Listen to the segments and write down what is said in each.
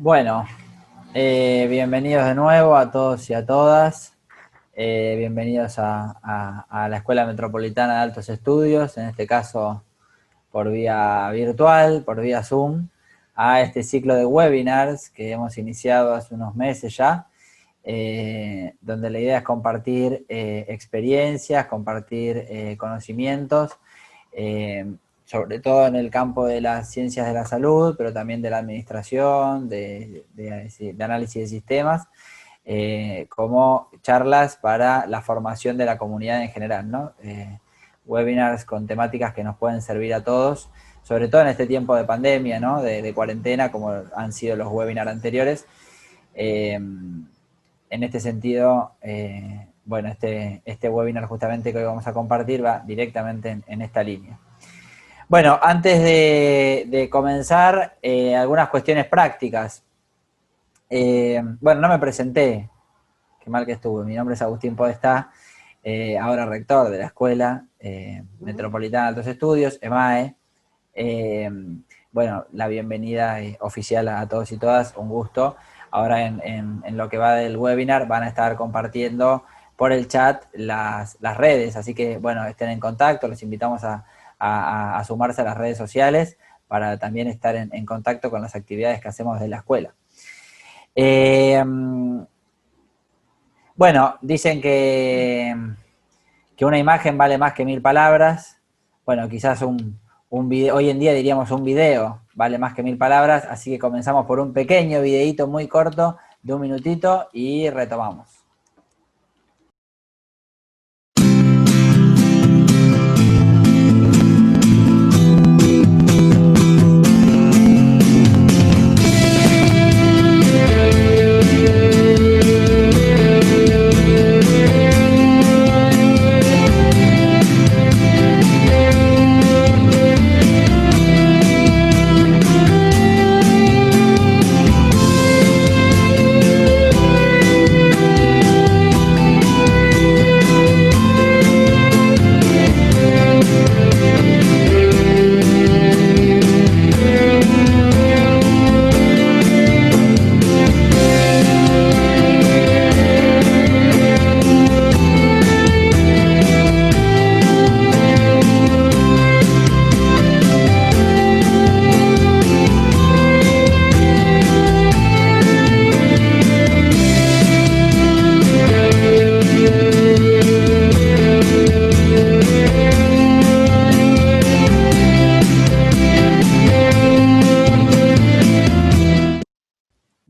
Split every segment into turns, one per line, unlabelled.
Bueno, bienvenidos de nuevo a todos y a todas. Bienvenidos a la Escuela Metropolitana de Altos Estudios, en este caso por vía virtual, por vía Zoom, a este ciclo de webinars que hemos iniciado hace unos meses ya, donde la idea es compartir experiencias, compartir conocimientos, sobre todo en el campo de las ciencias de la salud, pero también de la administración, de análisis de sistemas, como charlas para la formación de la comunidad en general, ¿no? Webinars con temáticas que nos pueden servir a todos, sobre todo en este tiempo de pandemia, ¿no? De cuarentena, como han sido los webinars anteriores. En este sentido, bueno, este webinar justamente que hoy vamos a compartir va directamente en esta línea. Bueno, antes de comenzar, algunas cuestiones prácticas. Bueno, no me presenté, qué mal que estuve. Mi nombre es Agustín Podestá, ahora rector de la Escuela Metropolitana de Altos Estudios, EMAE. Bueno, la bienvenida oficial a todos y todas, un gusto. Ahora en lo que va del webinar van a estar compartiendo por el chat las redes, así que bueno, estén en contacto, los invitamos a sumarse a las redes sociales para también estar en contacto con las actividades que hacemos de la escuela. Bueno, dicen que una imagen vale más que 1000 palabras. Bueno, quizás un video, hoy en día diríamos un video vale más que 1000 palabras, así que comenzamos por un pequeño videíto muy corto de un minutito y retomamos.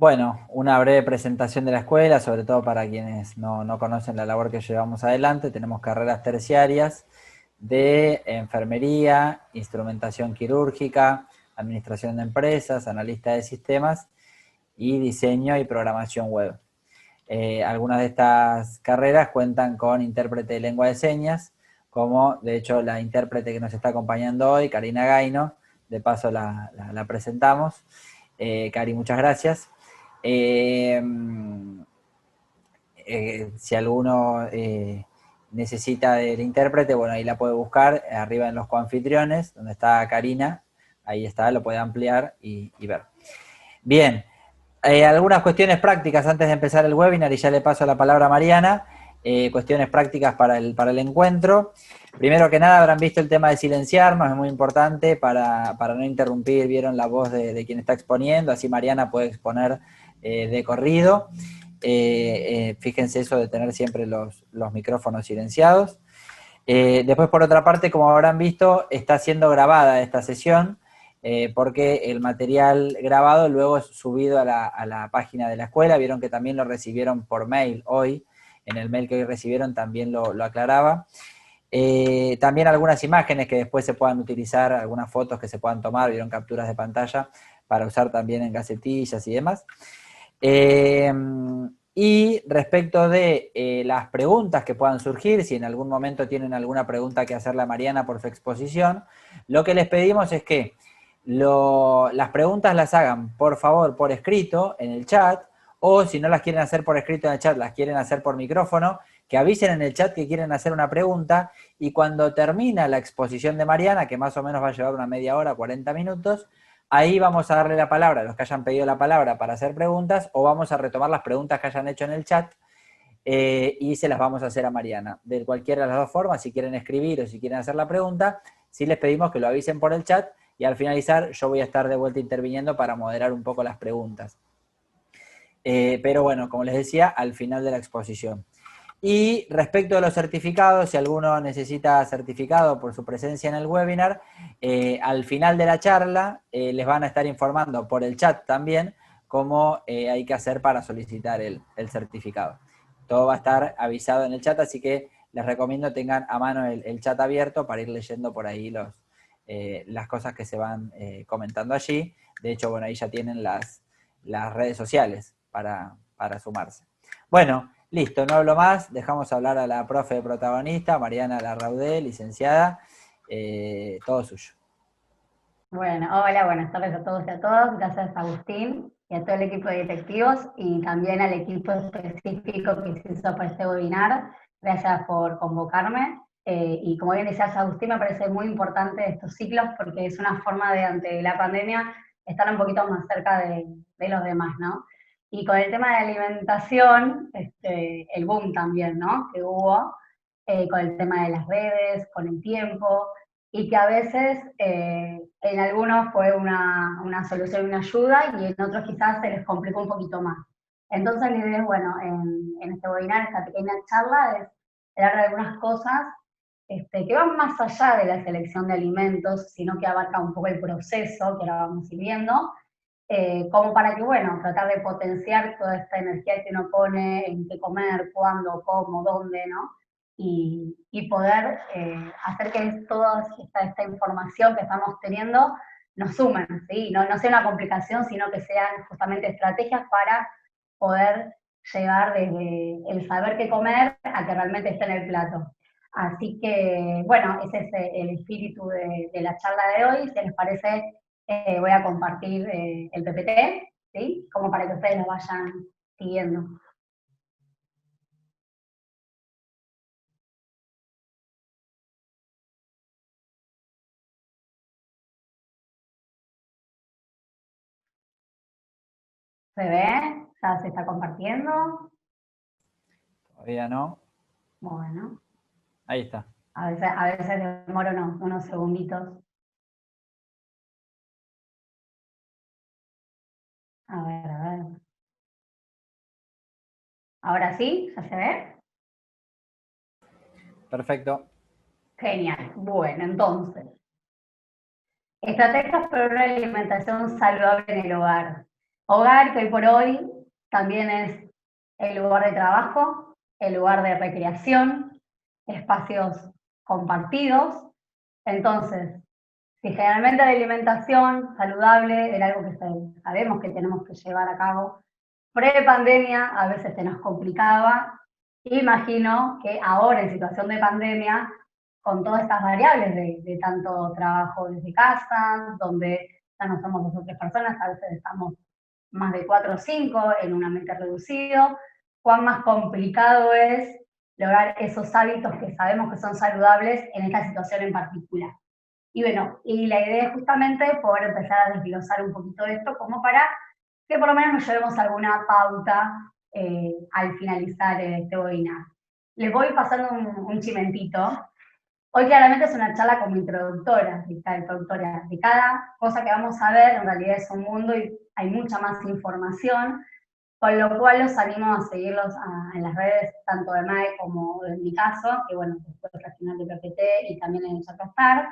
Bueno, una breve presentación de la escuela, sobre todo para quienes no conocen la labor que llevamos adelante. Tenemos carreras terciarias de enfermería, instrumentación quirúrgica, administración de empresas, analista de sistemas y diseño y programación web. Algunas de estas carreras cuentan con intérprete de lengua de señas, como de hecho la intérprete que nos está acompañando hoy, Karina Gaino. De paso la presentamos. Cari, muchas gracias. Si alguno necesita del intérprete, bueno, ahí la puede buscar arriba en los coanfitriones, donde está Karina, ahí está, lo puede ampliar y ver. Bien, algunas cuestiones prácticas antes de empezar el webinar y ya le paso la palabra a Mariana. Cuestiones prácticas para el encuentro. Primero que nada habrán visto el tema de silenciarnos, es muy importante para no interrumpir, vieron la voz de quien está exponiendo, así Mariana puede exponer de corrido. Fíjense eso de tener siempre los micrófonos silenciados. Después, por otra parte, como habrán visto, está siendo grabada esta sesión, porque el material grabado luego es subido a la página de la escuela. Vieron que también lo recibieron por mail hoy, en el mail que hoy recibieron también lo aclaraba. También algunas imágenes que después se puedan utilizar, algunas fotos que se puedan tomar, vieron capturas de pantalla para usar también en gacetillas y demás. Y respecto de las preguntas que puedan surgir, si en algún momento tienen alguna pregunta que hacerle a Mariana por su exposición, lo que les pedimos es que las preguntas las hagan, por favor, por escrito en el chat, o si no las quieren hacer por escrito en el chat, las quieren hacer por micrófono, que avisen en el chat que quieren hacer una pregunta, y cuando termina la exposición de Mariana, que más o menos va a llevar una media hora, 40 minutos, Ahí vamos a darle la palabra a los que hayan pedido la palabra para hacer preguntas, o vamos a retomar las preguntas que hayan hecho en el chat y se las vamos a hacer a Mariana. De cualquiera de las dos formas, si quieren escribir o si quieren hacer la pregunta, sí les pedimos que lo avisen por el chat y al finalizar yo voy a estar de vuelta interviniendo para moderar un poco las preguntas. Pero bueno, como les decía, al final de la exposición. Y respecto a los certificados, si alguno necesita certificado por su presencia en el webinar, al final de la charla les van a estar informando por el chat también cómo hay que hacer para solicitar el certificado. Todo va a estar avisado en el chat, así que les recomiendo tengan a mano el chat abierto para ir leyendo por ahí las cosas que se van comentando allí. De hecho, bueno, ahí ya tienen las redes sociales para sumarse. Bueno, listo, no hablo más, dejamos hablar a la profe de protagonista, Mariana Larraudel, licenciada, todo suyo.
Bueno, hola, buenas tardes a todos y a todas. Gracias a Agustín y a todo el equipo de directivos y también al equipo específico que se hizo para este webinar. Gracias por convocarme. Y como bien decías, Agustín, me parece muy importante estos ciclos porque es una forma de, ante la pandemia, estar un poquito más cerca de los demás, ¿no? Y con el tema de alimentación, el boom también, ¿no? Que hubo, con el tema de las redes, con el tiempo, y que a veces en algunos fue una solución, una ayuda, y en otros quizás se les complicó un poquito más. Entonces la idea es, bueno, en este webinar, esta pequeña charla, es hablar de algunas cosas que van más allá de la selección de alimentos, sino que abarca un poco el proceso, que ahora vamos a ir viendo, como para que, bueno, tratar de potenciar toda esta energía que uno pone en qué comer, cuándo, cómo, dónde, ¿no? Y poder hacer que toda esta información que estamos teniendo nos sumen, ¿sí? No sea una complicación, sino que sean justamente estrategias para poder llegar desde el saber qué comer a que realmente esté en el plato. Así que, bueno, ese es el espíritu de la charla de hoy. Si les parece, voy a compartir el PPT, ¿sí? Como para que ustedes lo vayan siguiendo. ¿Se ve? ¿Ya se está compartiendo?
Todavía no.
Bueno.
Ahí está.
A veces demoro unos segunditos. A ver, a ver. ¿Ahora sí? ¿Ya se ve?
Perfecto.
Genial. Bueno, entonces, estrategias para una alimentación saludable en el hogar. Hogar que hoy por hoy también es el lugar de trabajo, el lugar de recreación, espacios compartidos. Entonces, si generalmente la alimentación saludable era algo que sabemos que tenemos que llevar a cabo, pre-pandemia a veces se nos complicaba. Imagino que ahora en situación de pandemia, con todas estas variables de tanto trabajo desde casa, donde ya no somos dos o tres personas, a veces estamos más de 4 o 5 en un ambiente reducido, cuán más complicado es lograr esos hábitos que sabemos que son saludables en esta situación en particular. Y bueno, y la idea es justamente poder empezar a desglosar un poquito esto como para que por lo menos nos llevemos alguna pauta al finalizar este webinar. Les voy pasando un chimentito. Hoy claramente es una charla como introductora, introductora. De cada cosa que vamos a ver, en realidad es un mundo y hay mucha más información, con lo cual los animo a seguirlos en las redes, tanto de MAE como en mi caso, que bueno, después al final de PPT y también en Chatastar,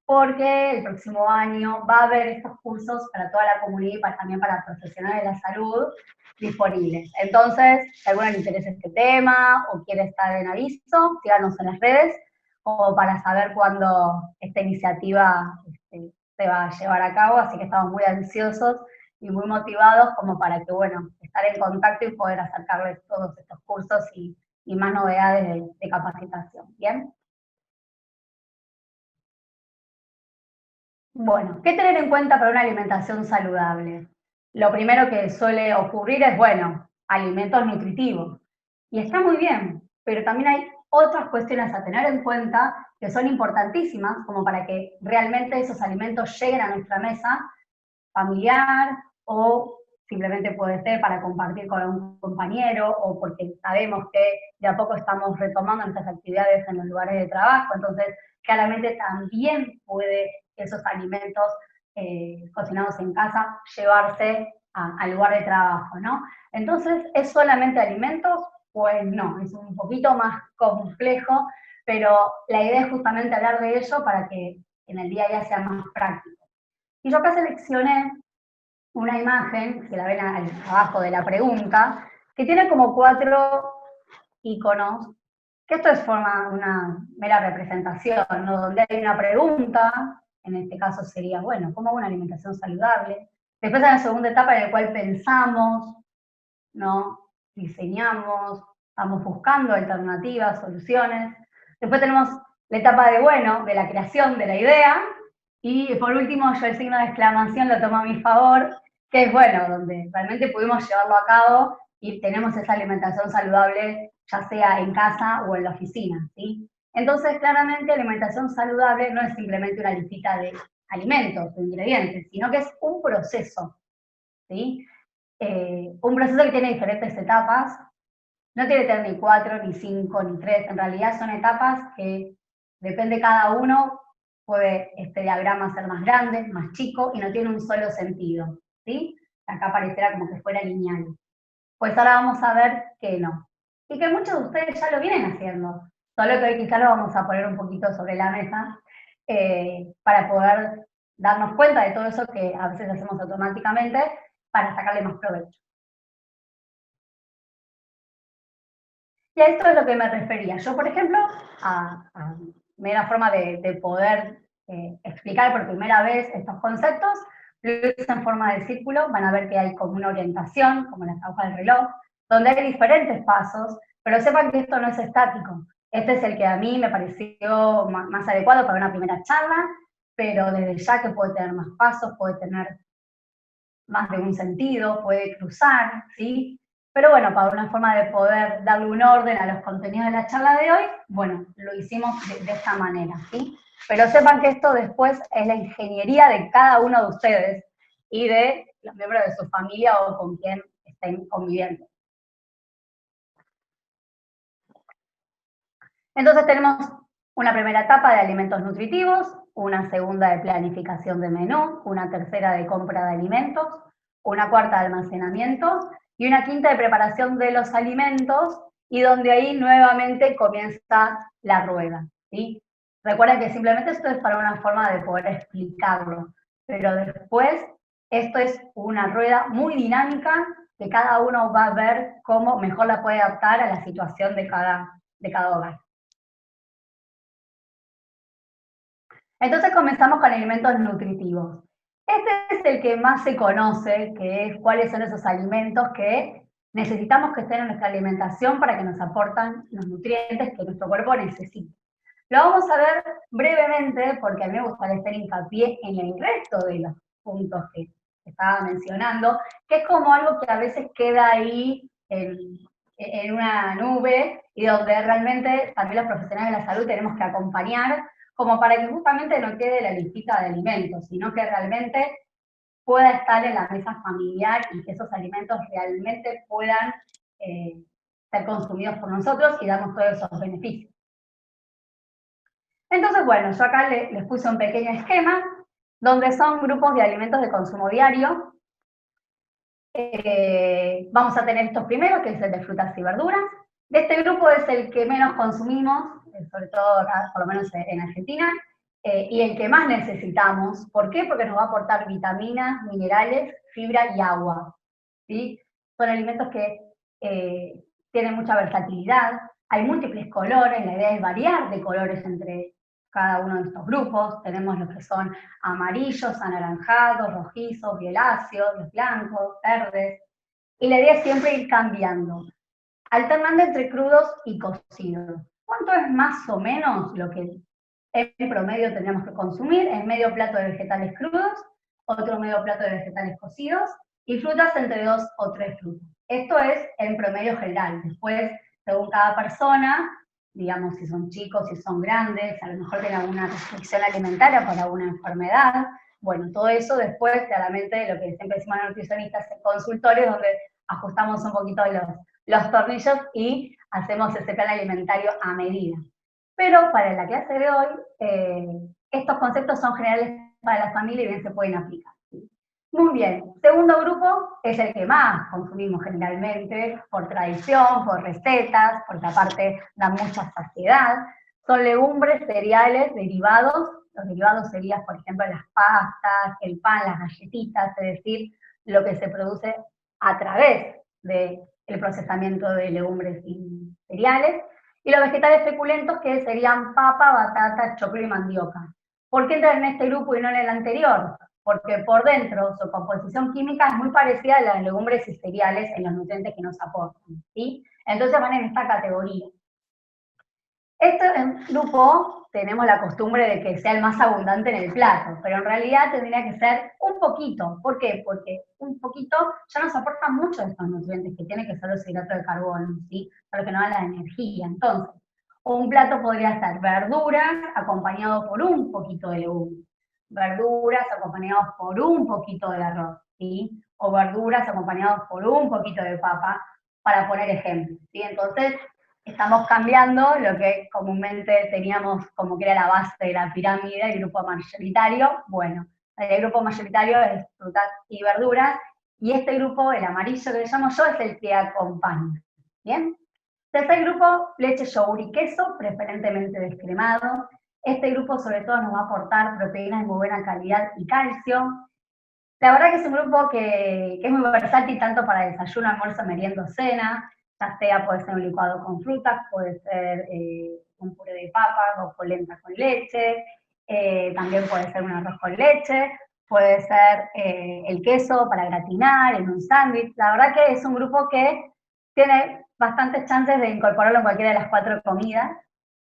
porque el próximo año va a haber estos cursos para toda la comunidad y también para profesionales de la salud disponibles. Entonces, si a alguno le interesa este tema o quiere estar en aviso, síganos en las redes o para saber cuándo esta iniciativa se va a llevar a cabo, así que estamos muy ansiosos y muy motivados como para que, bueno, estar en contacto y poder acercarles todos estos cursos y más novedades de capacitación. ¿Bien? Bueno, ¿qué tener en cuenta para una alimentación saludable? Lo primero que suele ocurrir es, bueno, alimentos nutritivos. Y está muy bien, pero también hay otras cuestiones a tener en cuenta que son importantísimas como para que realmente esos alimentos lleguen a nuestra mesa, familiar, o simplemente puede ser para compartir con un compañero, o porque sabemos que de a poco estamos retomando nuestras actividades en los lugares de trabajo, entonces claramente también puede esos alimentos cocinados en casa llevarse al lugar de trabajo, ¿no? Entonces, ¿es solamente alimentos? Pues no, es un poquito más complejo, pero la idea es justamente hablar de ello para que en el día a día sea más práctico. Y yo acá seleccioné una imagen, si la ven abajo de la pregunta, que tiene como 4 iconos, que esto es una mera representación, ¿no? Donde hay una pregunta, en este caso sería, bueno, ¿cómo hago una alimentación saludable? Después hay una segunda etapa en la cual pensamos, ¿no? Diseñamos, estamos buscando alternativas, soluciones. Después tenemos la etapa de, bueno, de la creación de la idea. Y por último, yo el signo de exclamación lo tomo a mi favor, que es, bueno, donde realmente pudimos llevarlo a cabo y tenemos esa alimentación saludable, ya sea en casa o en la oficina, ¿sí? Entonces, claramente, alimentación saludable no es simplemente una listita de alimentos, de ingredientes, sino que es un proceso, ¿sí? Un proceso que tiene diferentes etapas, no tiene que tener ni 4, ni 5, ni 3, en realidad son etapas que depende cada uno, puede este diagrama ser más grande, más chico, y no tiene un solo sentido, ¿sí? Acá pareciera como que fuera lineal. Pues ahora vamos a ver que no. Y que muchos de ustedes ya lo vienen haciendo, solo que hoy quizá lo vamos a poner un poquito sobre la mesa para poder darnos cuenta de todo eso que a veces hacemos automáticamente para sacarle más provecho. Y a esto es lo que me refería. Yo, por ejemplo, a mera forma de poder explicar por primera vez estos conceptos, lo hice en forma de círculo, van a ver que hay como una orientación, como la agujas del reloj, donde hay diferentes pasos, pero sepan que esto no es estático. Este es el que a mí me pareció más adecuado para una primera charla, pero desde ya que puede tener más pasos, puede tener más de un sentido, puede cruzar, ¿sí? Pero bueno, para una forma de poder darle un orden a los contenidos de la charla de hoy, bueno, lo hicimos de esta manera, ¿sí? Pero sepan que esto después es la ingeniería de cada uno de ustedes y de los miembros de su familia o con quien estén conviviendo. Entonces tenemos una primera etapa de alimentos nutritivos, una segunda de planificación de menú, una tercera de compra de alimentos, una cuarta de almacenamiento y una quinta de preparación de los alimentos, y donde ahí nuevamente comienza la rueda, ¿sí? Recuerden que simplemente esto es para una forma de poder explicarlo, pero después esto es una rueda muy dinámica que cada uno va a ver cómo mejor la puede adaptar a la situación de cada hogar. Entonces comenzamos con alimentos nutritivos. Este es el que más se conoce, que es cuáles son esos alimentos que necesitamos que estén en nuestra alimentación para que nos aportan los nutrientes que nuestro cuerpo necesita. Lo vamos a ver brevemente porque a mí me gustaría hacer hincapié en el resto de los puntos que estaba mencionando, que es como algo que a veces queda ahí en una nube y donde realmente también los profesionales de la salud tenemos que acompañar como para que justamente no quede la listita de alimentos, sino que realmente pueda estar en la mesa familiar y que esos alimentos realmente puedan ser consumidos por nosotros y darnos todos esos beneficios. Entonces, bueno, yo acá les puse un pequeño esquema donde son grupos de alimentos de consumo diario. Vamos a tener estos primeros, que es el de frutas y verduras. De este grupo es el que menos consumimos, sobre todo acá, por lo menos en Argentina, y el que más necesitamos. ¿Por qué? Porque nos va a aportar vitaminas, minerales, fibra y agua, ¿sí? Son alimentos que tienen mucha versatilidad, hay múltiples colores, la idea es variar de colores entre cada uno de estos grupos. Tenemos los que son amarillos, anaranjados, rojizos, violáceos, los blancos, verdes, y la idea es siempre ir cambiando, alternando entre crudos y cocidos. ¿Cuánto es más o menos lo que en promedio tendríamos que consumir? En medio plato de vegetales crudos, otro medio plato de vegetales cocidos, y frutas entre 2 o 3 frutas. Esto es en promedio general. Después, según cada persona, digamos, si son chicos, si son grandes, a lo mejor tienen alguna restricción alimentaria por alguna enfermedad, Bueno, todo eso después, claramente, lo que siempre decimos los nutricionistas en consultorios, donde ajustamos un poquito los tornillos y hacemos ese plan alimentario a medida. Pero para la clase de hoy, estos conceptos son generales para la familia y bien se pueden aplicar. Muy bien, segundo grupo es el que más consumimos generalmente, por tradición, por recetas, porque aparte da mucha saciedad. Son legumbres, cereales, derivados. Los derivados serían, por ejemplo, las pastas, el pan, las galletitas, es decir, lo que se produce a través del procesamiento de legumbres y cereales. Y los vegetales feculentos, que serían papa, batata, choclo y mandioca. ¿Por qué entran en este grupo y no en el anterior? Porque por dentro su composición química es muy parecida a las legumbres y cereales en los nutrientes que nos aportan, ¿sí? Entonces van en esta categoría. Este grupo tenemos la costumbre de que sea el más abundante en el plato, pero en realidad tendría que ser un poquito. ¿Por qué? Porque un poquito ya nos aporta mucho de estos nutrientes que tienen que ser los hidratos de carbono, ¿sí? Son los que nos dan la energía. Entonces, un plato podría ser verduras acompañado por un poquito de legumbres, verduras acompañados por un poquito de arroz, ¿sí? O verduras acompañados por un poquito de papa, para poner ejemplos, ¿sí? Entonces, estamos cambiando lo que comúnmente teníamos como que era la base de la pirámide, el grupo mayoritario. Bueno, el grupo mayoritario es frutas y verduras, y este grupo, el amarillo que le llamo yo, es el que acompaña. ¿Bien? Tercer grupo, leche, yogur y queso, preferentemente descremado. Este grupo sobre todo nos va a aportar proteínas de muy buena calidad y calcio. La verdad que es un grupo que es muy versátil tanto para desayuno, almuerzo, merienda o cena, ya sea puede ser un licuado con frutas, puede ser un puré de papas o polenta con leche, también puede ser un arroz con leche, puede ser el queso para gratinar en un sándwich. La verdad que es un grupo que tiene bastantes chances de incorporarlo en cualquiera de las 4 comidas,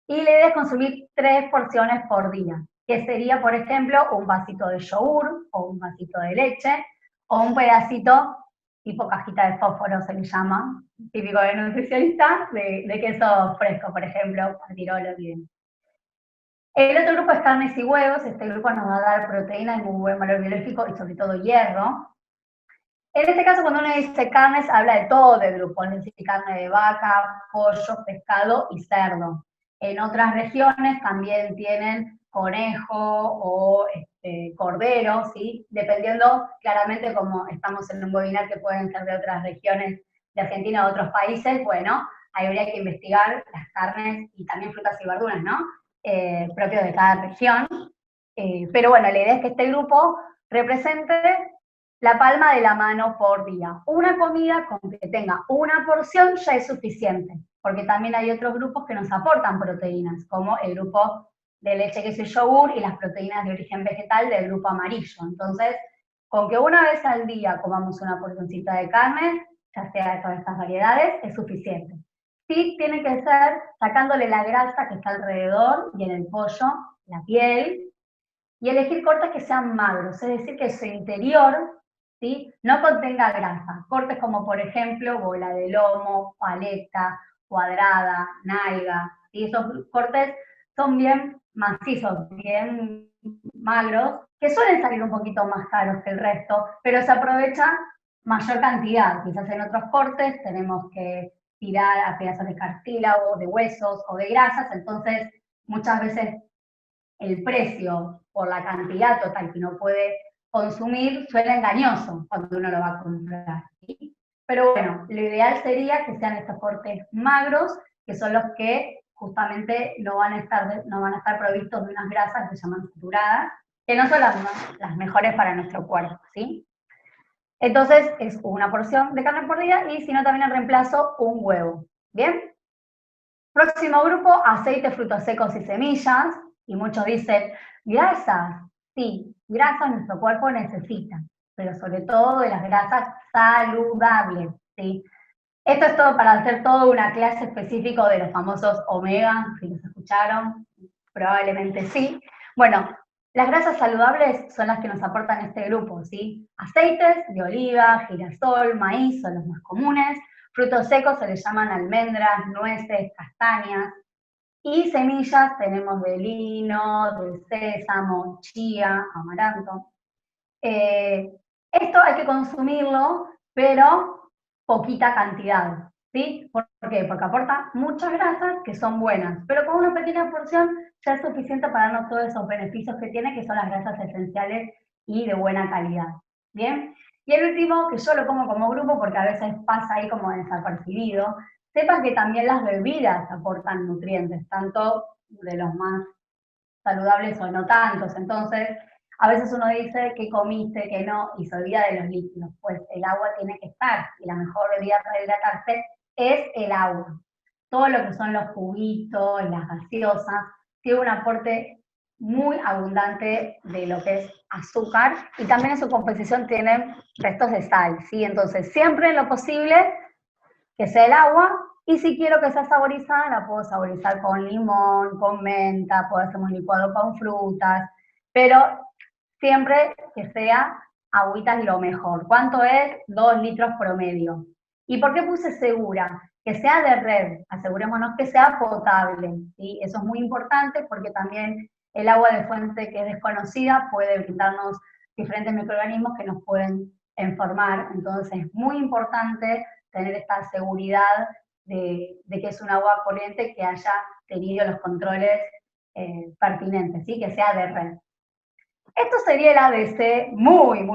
y la idea es consumir 3 porciones por día, que sería, por ejemplo, un vasito de yogur, o un vasito de leche, o un pedacito, tipo cajita de fósforo se le llama, típico de nutricionista, de queso fresco, por ejemplo, patirolo y demás. El otro grupo es carnes y huevos. Este grupo nos va a dar proteína de muy buen valor biológico y sobre todo hierro. En este caso, cuando uno dice carnes, habla de todo el grupo, es decir, carne de vaca, pollo, pescado y cerdo. En otras regiones también tienen conejo o cordero, ¿sí? Dependiendo claramente como estamos en un webinar que pueden ser de otras regiones de Argentina o otros países, bueno, ahí habría que investigar las carnes y también frutas y verduras, ¿no? Propios de cada región. Pero bueno, la idea es que este grupo represente la palma de la mano por día. Una comida con que tenga una porción ya es suficiente, porque también hay otros grupos que nos aportan proteínas, como el grupo de leche, queso y yogur, y las proteínas de origen vegetal del grupo amarillo. Entonces, con que una vez al día comamos una porcioncita de carne, ya sea de todas estas variedades, es suficiente. Sí, tiene que ser sacándole la grasa que está alrededor y en el pollo, la piel, y elegir cortes que sean magros, es decir, que su interior, ¿sí?, no contenga grasa. Cortes como, por ejemplo, bola de lomo, paleta, cuadrada, nalga. ¿Sí? Esos cortes son bien macizos, bien magros, que suelen salir un poquito más caros que el resto, pero se aprovecha mayor cantidad. Quizás en otros cortes tenemos que tirar a pedazos de cartílago, de huesos o de grasas, entonces muchas veces el precio por la cantidad total que uno puede consumir suena engañoso cuando uno lo va a comprar, ¿sí? Pero bueno, lo ideal sería que sean estos cortes magros, que son los que justamente no van a estar provistos de unas grasas que se llaman saturadas, que no son las mejores para nuestro cuerpo, ¿sí? Entonces es una porción de carne por día y si no también en reemplazo un huevo, ¿bien? Próximo grupo, aceite, frutos secos y semillas. Y muchos dicen, grasas. Sí, grasas nuestro cuerpo necesita, pero sobre todo de las grasas saludables, ¿sí? Esto es todo para hacer toda una clase específica de los famosos omega, si los escucharon, probablemente sí. Bueno, las grasas saludables son las que nos aportan este grupo, ¿sí? Aceites de oliva, girasol, maíz son los más comunes. Frutos secos se les llaman almendras, nueces, castañas. Y semillas tenemos de lino, de sésamo, chía, amaranto. Esto hay que consumirlo, pero poquita cantidad, ¿sí? ¿Por qué? Porque aporta muchas grasas que son buenas, pero con una pequeña porción ya es suficiente para darnos todos esos beneficios que tiene, que son las grasas esenciales y de buena calidad, ¿bien? Y el último, que yo lo como como grupo porque a veces pasa ahí como desapercibido, sepan que también las bebidas aportan nutrientes, tanto de los más saludables o no tantos. Entonces, a veces uno dice que comiste, que no, y se olvida de los líquidos. Pues el agua tiene que estar, y la mejor bebida para hidratarse es el agua. Todo lo que son los juguitos, las gaseosas, tiene un aporte muy abundante de lo que es azúcar, y también en su composición tienen restos de sal, ¿sí? Entonces, siempre en lo posible que sea el agua, y si quiero que sea saborizada, la puedo saborizar con limón, con menta, puedo hacer un licuado con frutas, pero siempre que sea agüita es lo mejor. ¿Cuánto es? 2 litros promedio. ¿Y por qué puse segura? Que sea de red, asegurémonos que sea potable, ¿sí? Eso es muy importante porque también el agua de fuente que es desconocida puede brindarnos diferentes microorganismos que nos pueden enfermar. Entonces es muy importante tener esta seguridad de que es un agua corriente que haya tenido los controles pertinentes, ¿sí? Que sea de red. Esto sería el ABC muy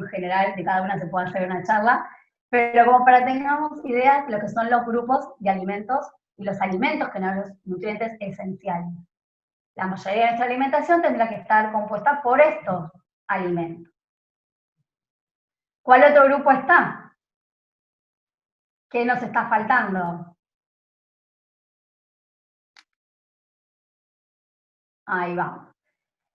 general, de cada una se puede hacer una charla, pero como para que tengamos ideas de lo que son los grupos de alimentos y los alimentos que nos dan los nutrientes esenciales. La mayoría de nuestra alimentación tendrá que estar compuesta por estos alimentos. ¿Cuál otro grupo está? ¿Qué nos está faltando? Ahí va.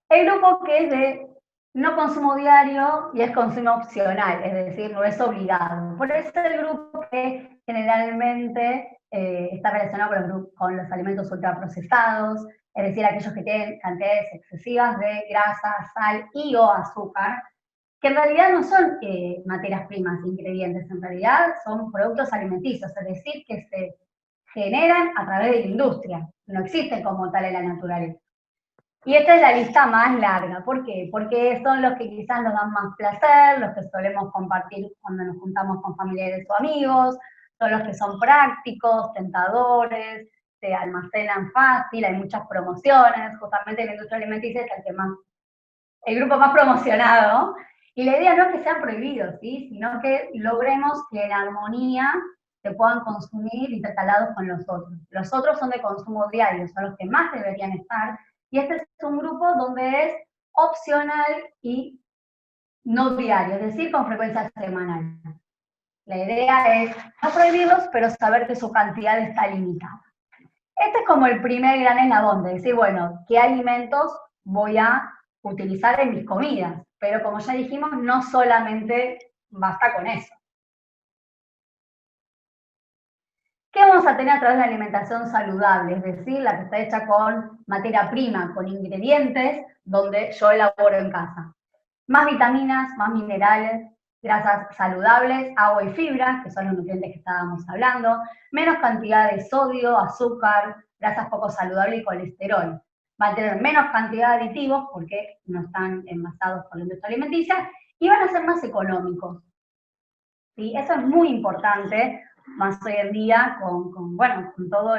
El grupo que es de no consumo diario y es consumo opcional, es decir, no es obligado. Por eso es el grupo que generalmente está relacionado con los alimentos ultraprocesados, es decir, aquellos que tienen cantidades excesivas de grasa, sal y o azúcar, que en realidad no son materias primas, ingredientes, en realidad son productos alimenticios, es decir, que se generan a través de la industria, no existen como tal en la naturaleza. Y esta es la lista más larga. ¿Por qué? Porque son los que quizás nos dan más placer, los que solemos compartir cuando nos juntamos con familiares o amigos, son los que son prácticos, tentadores, se almacenan fácil, hay muchas promociones, justamente la industria alimenticia es el grupo más promocionado. Y la idea no es que sean prohibidos, ¿sí? Sino que logremos que en armonía se puedan consumir intercalados con los otros. Los otros son de consumo diario, son los que más deberían estar, y este es un grupo donde es opcional y no diario, es decir, con frecuencia semanal. La idea es no prohibirlos, pero saber que su cantidad está limitada. Este es como el primer gran eslabón de decir, bueno, ¿qué alimentos voy a utilizar en mis comidas? Pero como ya dijimos, no solamente basta con eso. ¿Qué vamos a tener a través de la alimentación saludable? Es decir, la que está hecha con materia prima, con ingredientes donde yo elaboro en casa. Más vitaminas, más minerales, grasas saludables, agua y fibra, que son los nutrientes que estábamos hablando, menos cantidad de sodio, azúcar, grasas poco saludables y colesterol. Va a tener menos cantidad de aditivos porque no están envasados por la industria alimenticia y van a ser más económicos. ¿Sí? Eso es muy importante, más hoy en día con todo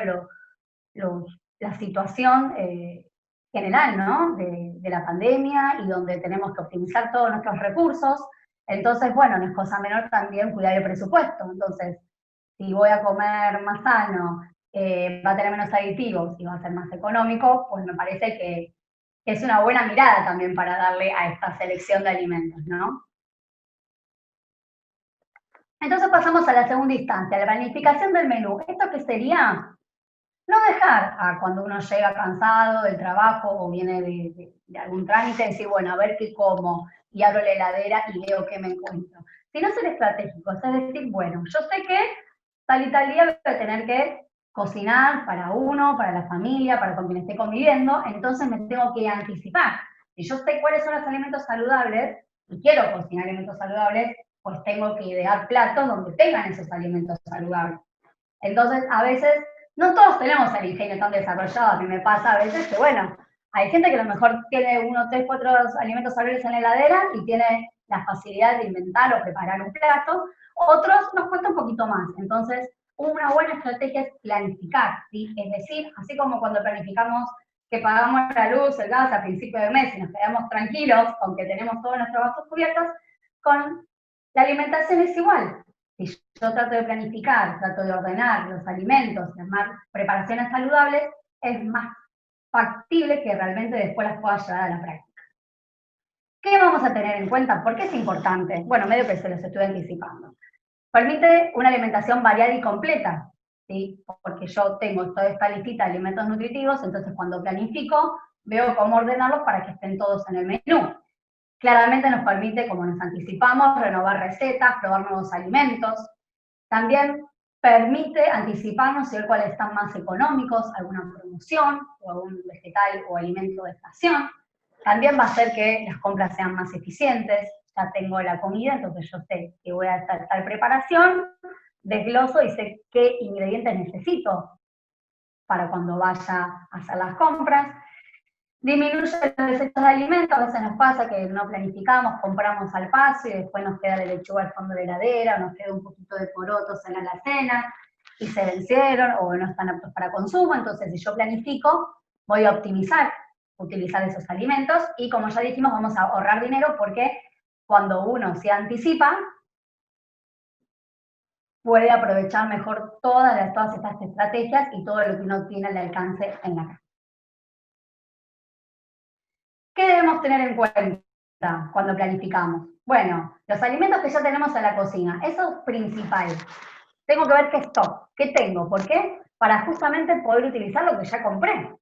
la situación general, ¿no? De la pandemia y donde tenemos que optimizar todos nuestros recursos. Entonces, bueno, no es cosa menor también cuidar el presupuesto. Entonces, si voy a comer más sano, va a tener menos aditivos y va a ser más económico, pues me parece que es una buena mirada también para darle a esta selección de alimentos, ¿no? Entonces pasamos a la segunda instancia, la planificación del menú. ¿Esto qué sería? No dejar a cuando uno llega cansado del trabajo o viene de algún trámite, decir, bueno, a ver qué como, y abro la heladera y veo qué me encuentro. Sino ser estratégico, es decir, bueno, yo sé que tal y tal día voy a tener que cocinar para uno, para la familia, para con quien esté conviviendo, entonces me tengo que anticipar. Si yo sé cuáles son los alimentos saludables y quiero cocinar alimentos saludables, pues tengo que idear platos donde tengan esos alimentos saludables. Entonces, a veces, no todos tenemos el ingenio tan desarrollado, a mí me pasa a veces que, bueno, Hay gente que a lo mejor tiene 1, 3, 4 alimentos saludables en la heladera y tiene la facilidad de inventar o preparar un plato. Otros nos cuesta un poquito más. Entonces, una buena estrategia es planificar, ¿sí? Es decir, así como cuando planificamos que pagamos la luz, el gas a principio de mes y nos quedamos tranquilos, aunque tenemos todos nuestros gastos cubiertos, con la alimentación es igual. Si yo trato de planificar, trato de ordenar los alimentos, armar preparaciones saludables, es más factible que realmente después las pueda llevar a la práctica. ¿Qué vamos a tener en cuenta? ¿Por qué es importante? Bueno, medio que se los estoy anticipando. Permite una alimentación variada y completa, ¿sí? Porque yo tengo toda esta listita de alimentos nutritivos, entonces cuando planifico, veo cómo ordenarlos para que estén todos en el menú. Claramente nos permite, como nos anticipamos, renovar recetas, probar nuevos alimentos. También permite anticiparnos y ver cuáles están más económicos, alguna promoción o algún vegetal o alimento de estación. También va a hacer que las compras sean más eficientes. Ya tengo la comida, entonces yo sé que voy a hacer tal preparación, desgloso y sé qué ingredientes necesito para cuando vaya a hacer las compras. Disminuye los desechos de alimentos, a veces nos pasa que no planificamos, compramos al paso y después nos queda la lechuga al fondo de la heladera, nos queda un poquito de porotos en la alacena y se vencieron o no están aptos para consumo, entonces si yo planifico, voy a optimizar, utilizar esos alimentos y como ya dijimos, vamos a ahorrar dinero porque cuando uno se anticipa, puede aprovechar mejor todas estas estrategias y todo lo que uno tiene al alcance en la casa. ¿Qué debemos tener en cuenta cuando planificamos? Bueno, los alimentos que ya tenemos en la cocina, eso es principal. Tengo que ver qué stock, qué tengo, ¿por qué? Para justamente poder utilizar lo que ya compré.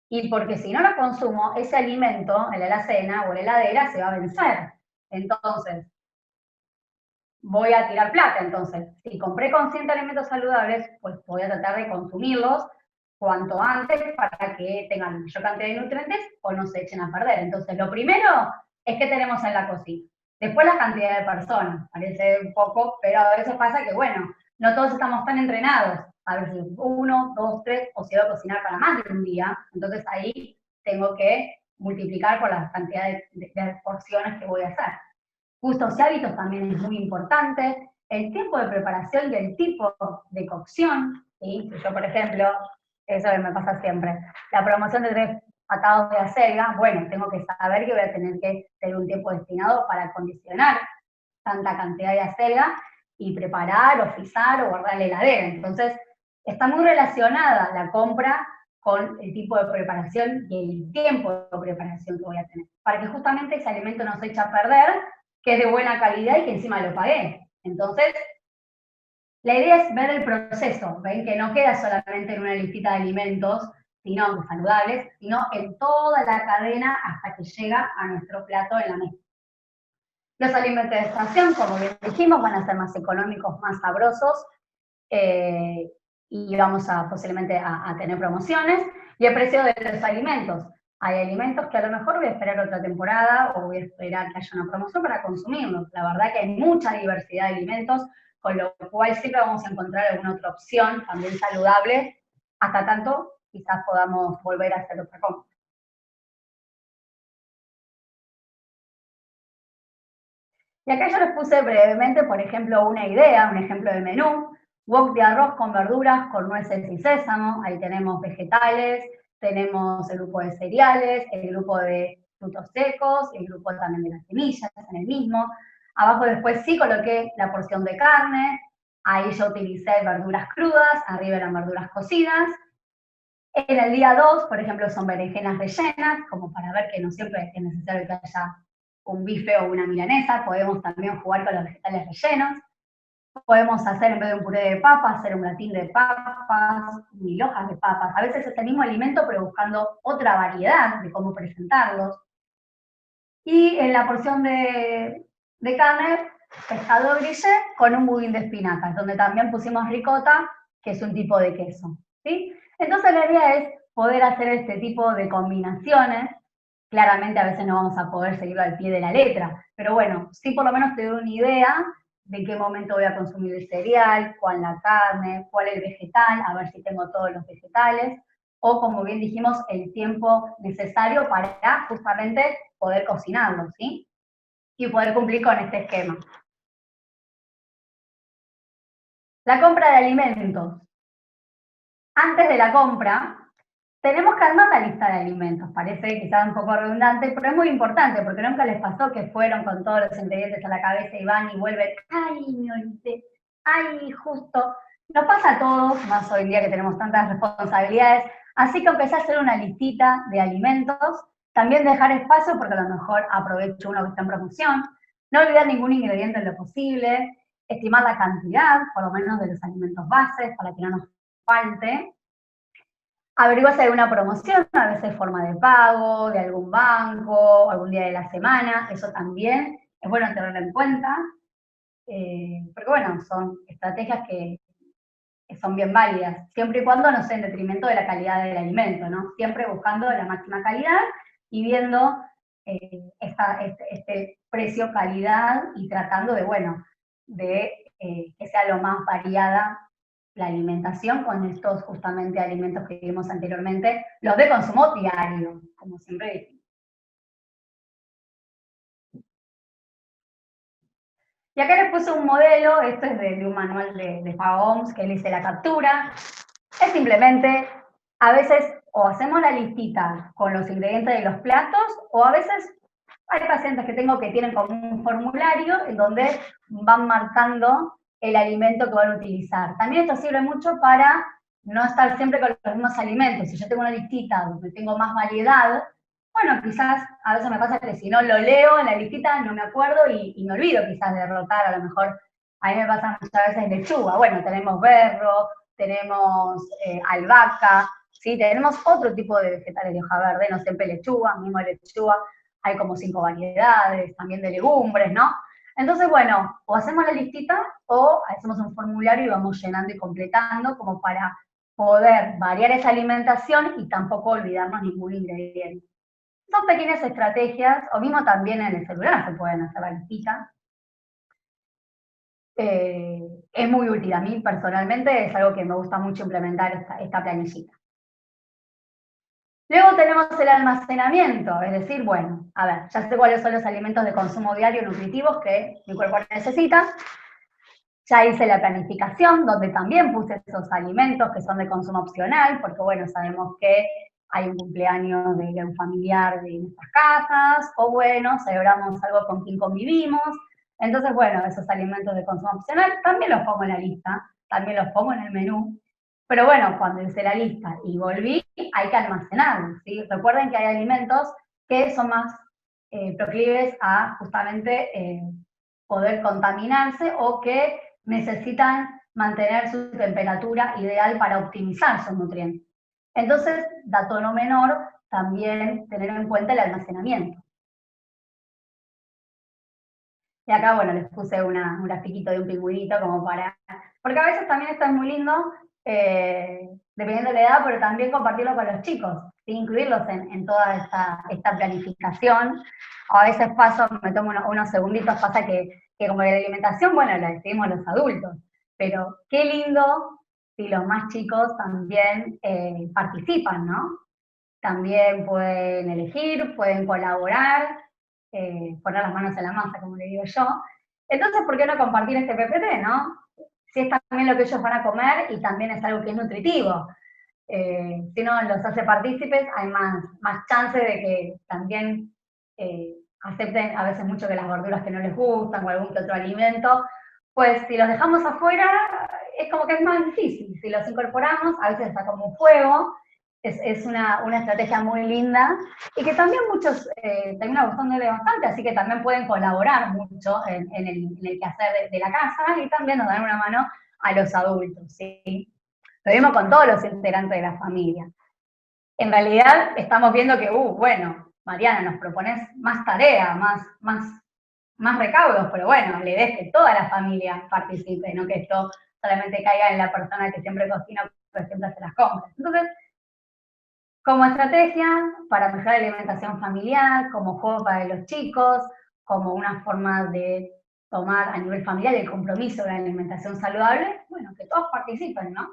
Y porque si no lo consumo, ese alimento en la alacena o en la heladera se va a vencer. Entonces, voy a tirar plata. Entonces, si compré consciente alimentos saludables, pues voy a tratar de consumirlos cuanto antes para que tengan mayor cantidad de nutrientes o no se echen a perder. Entonces, lo primero es que tenemos en la cocina. Después la cantidad de personas, parece un poco, pero a veces pasa que, bueno, no todos estamos tan entrenados. A veces 1, 2, 3, o si voy a cocinar para más de un día, entonces ahí tengo que multiplicar por la cantidad de porciones que voy a hacer. Gustos y hábitos también es muy importante. El tiempo de preparación y el tipo de cocción, ¿sí? Yo, por ejemplo, eso me pasa siempre, la promoción de 3 atados de acelga, bueno, tengo que saber que voy a tener que tener un tiempo destinado para acondicionar tanta cantidad de acelga y preparar o frizar o guardar en la heladera. Entonces, está muy relacionada la compra con el tipo de preparación y el tiempo de preparación que voy a tener, para que justamente ese alimento no se eche a perder, que es de buena calidad y que encima lo pagué. Entonces, la idea es ver el proceso, ven que no queda solamente en una listita de alimentos, sino saludables, sino en toda la cadena hasta que llega a nuestro plato en la mesa. Los alimentos de estación, como bien dijimos, van a ser más económicos, más sabrosos, y vamos a posiblemente a tener promociones, y el precio de los alimentos. Hay alimentos que a lo mejor voy a esperar otra temporada o voy a esperar que haya una promoción para consumirlos. La verdad que hay mucha diversidad de alimentos, con lo cual siempre vamos a encontrar alguna otra opción también saludable, hasta tanto quizás podamos volver a hacer otra compra. Y acá yo les puse brevemente, por ejemplo, una idea, un ejemplo de menú, wok de arroz con verduras, con nueces y sésamo, ahí tenemos vegetales, tenemos el grupo de cereales, el grupo de frutos secos, el grupo también de las semillas en el mismo. Abajo después sí coloqué la porción de carne, ahí yo utilicé verduras crudas, arriba eran verduras cocidas. En el día 2, por ejemplo, son berenjenas rellenas, como para ver que no siempre es necesario que haya un bife o una milanesa, podemos también jugar con los vegetales rellenos. Podemos hacer, en vez de un puré de papas, hacer un gratín de papas, mil hojas de papas. A veces es el mismo alimento, pero buscando otra variedad de cómo presentarlos. Y en la porción de carne, pescado grillé con un budín de espinacas, donde también pusimos ricota, que es un tipo de queso, ¿sí? Entonces la idea es poder hacer este tipo de combinaciones. Claramente a veces no vamos a poder seguirlo al pie de la letra, pero bueno, sí por lo menos te doy una idea de en qué momento voy a consumir el cereal, cuál la carne, cuál el vegetal, a ver si tengo todos los vegetales, o como bien dijimos, el tiempo necesario para justamente poder cocinarlo, ¿sí? Y poder cumplir con este esquema. La compra de alimentos. Antes de la compra, tenemos que armar la lista de alimentos. Parece quizás un poco redundante, pero es muy importante, porque nunca les pasó que fueron con todos los ingredientes a la cabeza y van y vuelven, ay, me olvidé, ay, justo. Nos pasa a todos, más hoy en día que tenemos tantas responsabilidades, así que empecé a hacer una listita de alimentos, también dejar espacio, porque a lo mejor aprovecho uno que está en promoción, no olvidar ningún ingrediente en lo posible, estimar la cantidad, por lo menos de los alimentos bases, para que no nos falte, averiguar si hay una promoción, a veces forma de pago, de algún banco, algún día de la semana, eso también es bueno tenerlo en cuenta, porque bueno, son estrategias que son bien válidas, siempre y cuando no sea en detrimento de la calidad del alimento, ¿no? Siempre buscando la máxima calidad y viendo este precio-calidad y tratando de, bueno, de que sea lo más variada la alimentación con estos justamente alimentos que vimos anteriormente, los de consumo diario, como siempre dijimos. Y acá les puse un modelo, esto es de un manual de FAOMS, que le hice la captura. Es simplemente, a veces, o hacemos la listita con los ingredientes de los platos, o a veces hay pacientes que tengo que tienen como un formulario en donde van marcando el alimento que van a utilizar. También esto sirve mucho para no estar siempre con los mismos alimentos. Si yo tengo una listita donde tengo más variedad, bueno, quizás a veces me pasa que si no lo leo en la listita no me acuerdo y me olvido quizás de derrotar, a lo mejor a mí me pasa muchas veces lechuga. Bueno, tenemos berro, tenemos albahaca, ¿sí? Tenemos otro tipo de vegetales de hoja verde, no siempre lechuga, mismo lechuga, hay como 5 variedades, también de legumbres, ¿no? Entonces, bueno, o hacemos la listita o hacemos un formulario y vamos llenando y completando como para poder variar esa alimentación y tampoco olvidarnos ningún ingrediente. Son pequeñas estrategias, o mismo también en el celular se pueden hacer la listita. Es muy útil. A mí personalmente es algo que me gusta mucho implementar esta planillita. Luego tenemos el almacenamiento, es decir, bueno, a ver, ya sé cuáles son los alimentos de consumo diario nutritivos que mi cuerpo necesita. Ya hice la planificación, donde también puse esos alimentos que son de consumo opcional, porque bueno, sabemos que hay un cumpleaños de un familiar de nuestras casas, o bueno, celebramos algo con quien convivimos. Entonces, bueno, esos alimentos de consumo opcional también los pongo en la lista, también los pongo en el menú. Pero bueno, cuando hice la lista y volví, hay que almacenarlos, ¿sí? Recuerden que hay alimentos que son más proclives a justamente poder contaminarse o que necesitan mantener su temperatura ideal para optimizar sus nutrientes. Entonces, dato no menor, también tener en cuenta el almacenamiento. Y acá, bueno, les puse un grafiquito de un pingüinito como para... Porque a veces también esto es muy lindo, dependiendo de la edad, pero también compartirlo con los chicos, ¿sí? Incluirlos en toda esta planificación. A veces me tomo unos segunditos, pasa que como la alimentación, bueno, la decidimos los adultos, pero qué lindo si los más chicos también participan, ¿no? También pueden elegir, pueden colaborar, poner las manos en la masa, como le digo yo. Entonces, ¿por qué no compartir este PPT, no? Si es también lo que ellos van a comer y también es algo que es nutritivo. Si no los hace partícipes, hay más chance de que también acepten a veces mucho que las verduras que no les gustan o algún que otro alimento, pues si los dejamos afuera, es como que es más difícil. Si los incorporamos, a veces está como un juego, es una estrategia muy linda y que también muchos terminan gustándole bastante, así que también pueden colaborar mucho en el quehacer de la casa y también nos dan una mano a los adultos, ¿sí? Lo mismo con todos los integrantes de la familia. En realidad estamos viendo que, bueno, Mariana, nos propones más tarea, más recaudos, pero bueno, la idea es que toda la familia participe, no que esto solamente caiga en la persona que siempre cocina, pero siempre hace las compras. Entonces, como estrategia para mejorar la alimentación familiar, como juego para los chicos, como una forma de tomar a nivel familiar el compromiso de la alimentación saludable, bueno, que todos participen, ¿no?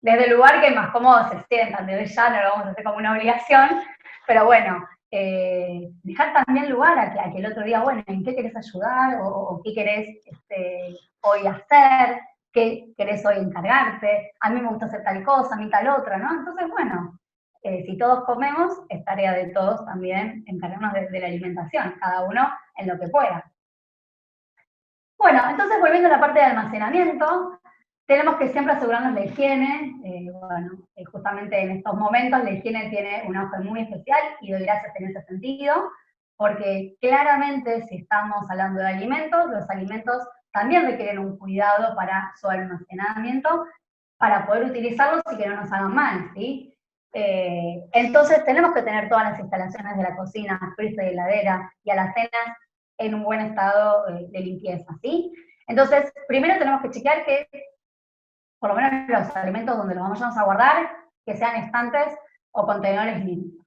desde el lugar que más cómodo se sientan, desde ya no lo vamos a hacer como una obligación, pero bueno, dejar también lugar a que el otro día, bueno, ¿en qué querés ayudar? O qué querés hoy hacer, qué querés hoy encargarte, a mí me gusta hacer tal cosa, a mí tal otra, ¿no? Entonces, bueno, si todos comemos, es tarea de todos también encargarnos de la alimentación, cada uno en lo que pueda. Bueno, entonces volviendo a la parte de almacenamiento, tenemos que siempre asegurarnos la higiene. Justamente en estos momentos la higiene tiene un auge muy especial y doy gracias en ese sentido, porque claramente si estamos hablando de alimentos, los alimentos también requieren un cuidado para su almacenamiento, para poder utilizarlos y que no nos hagan mal, ¿sí? Entonces tenemos que tener todas las instalaciones de la cocina, freezer, heladera y alacenas en un buen estado de limpieza, ¿sí? Entonces, primero tenemos que chequear que, por lo menos los alimentos donde los vamos a guardar, que sean estantes o contenedores limpios.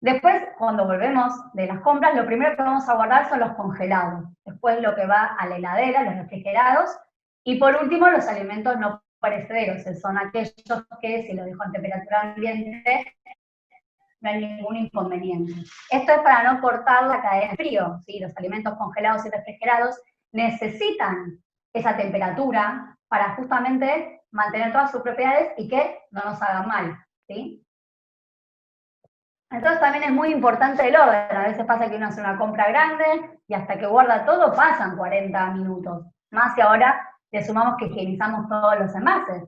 Después, cuando volvemos de las compras, lo primero que vamos a guardar son los congelados. Después lo que va a la heladera, los refrigerados. Y por último, los alimentos no perecederos, que son aquellos que si los dejo en temperatura ambiente no hay ningún inconveniente. Esto es para no cortar la cadena de frío, ¿sí? Los alimentos congelados y refrigerados necesitan esa temperatura para justamente mantener todas sus propiedades y que no nos hagan mal, ¿sí? Entonces también es muy importante el orden. A veces pasa que uno hace una compra grande y hasta que guarda todo pasan 40 minutos. Más si ahora le sumamos que higienizamos todos los envases.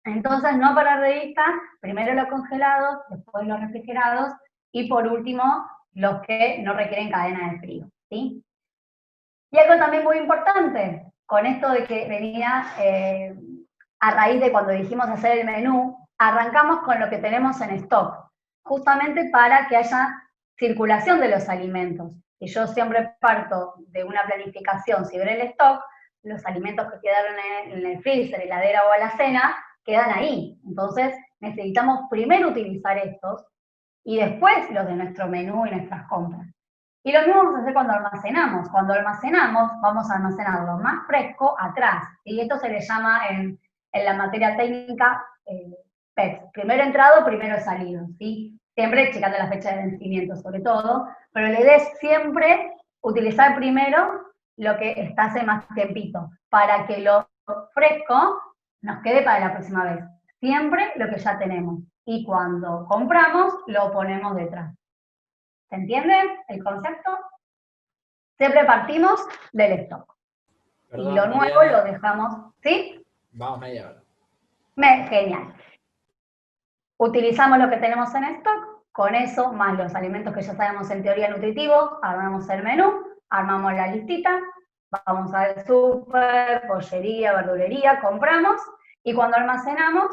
Entonces, no parar de vista, primero los congelados, después los refrigerados y por último los que no requieren cadena de frío, ¿sí? Y algo también muy importante, con esto de que venía a raíz de cuando dijimos hacer el menú, arrancamos con lo que tenemos en stock, justamente para que haya circulación de los alimentos. Y yo siempre parto de una planificación, si ver el stock, los alimentos que quedaron en el freezer, heladera o alacena, quedan ahí. Entonces, necesitamos primero utilizar estos y después los de nuestro menú y nuestras compras. Y lo mismo vamos a hacer cuando almacenamos. Cuando almacenamos, vamos a almacenar lo más fresco atrás. Y esto se le llama en la materia técnica PEX. Primero entrado, primero salido. ¿Sí? Siempre checando la fecha de vencimiento sobre todo, pero la idea es siempre utilizar primero lo que está hace más tiempito, para que lo fresco nos quede para la próxima vez. Siempre lo que ya tenemos. Y cuando compramos, lo ponemos detrás. ¿Se entiende el concepto? Siempre partimos del stock.
Perdón,
y lo nuevo
Mariana,
lo dejamos, ¿sí?
vamos media hora.
Genial. Utilizamos lo que tenemos en stock, con eso, más los alimentos que ya sabemos en teoría nutritivos, armamos el menú, armamos la listita, vamos al súper, pollería, verdulería, compramos, y cuando almacenamos,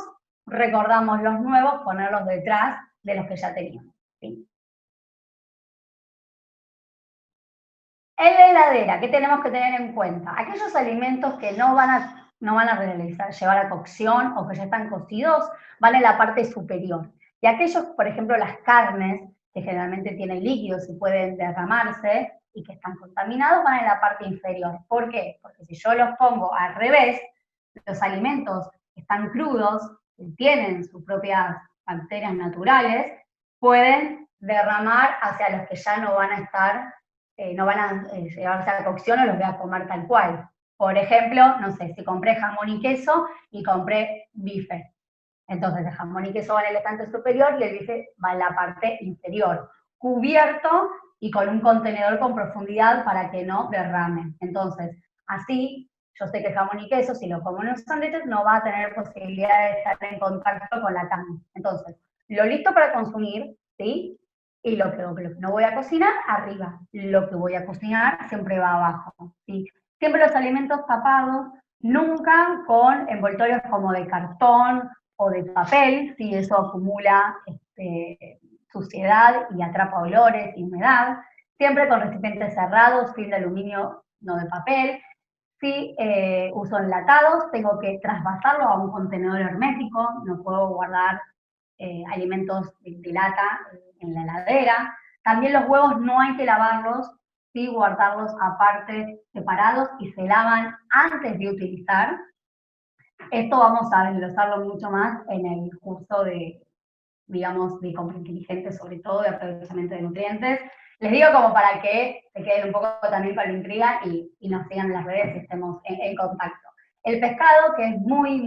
recordamos los nuevos, ponerlos detrás de los que ya teníamos, ¿sí? En la heladera, ¿qué tenemos que tener en cuenta? Aquellos alimentos que no van a llevar a cocción o que ya están cocidos, van en la parte superior. Y aquellos, por ejemplo, las carnes, que generalmente tienen líquidos y pueden derramarse y que están contaminados, van en la parte inferior. ¿Por qué? Porque si yo los pongo al revés, los alimentos que están crudos, que tienen sus propias bacterias naturales, pueden derramar hacia los que ya no van a estar no van a llevarse a cocción o los voy a comer tal cual. Por ejemplo, no sé, si compré jamón y queso y compré bife. Entonces el jamón y queso va en el estante superior y el bife va en la parte inferior, cubierto y con un contenedor con profundidad para que no derrame. Entonces, así, yo sé que el jamón y queso, si lo como en los sándwiches, no va a tener posibilidad de estar en contacto con la carne. Entonces, lo listo para consumir, ¿sí? Y lo que no voy a cocinar, arriba. Lo que voy a cocinar siempre va abajo, ¿sí? Siempre los alimentos tapados, nunca con envoltorios como de cartón o de papel, ¿sí? Eso acumula suciedad y atrapa olores y humedad. Siempre con recipientes cerrados, film de aluminio, no de papel. Si uso enlatados, tengo que trasvasarlo a un contenedor hermético, no puedo guardar alimentos de lata en la heladera. También los huevos no hay que lavarlos, sí guardarlos aparte, separados, y se lavan antes de utilizar. Esto vamos a desglosarlo mucho más en el curso de, digamos, de compra inteligente, sobre todo de aprovechamiento de nutrientes. Les digo como para que se queden un poco también con la intriga y nos sigan en las redes y estemos en contacto. El pescado, que es muy,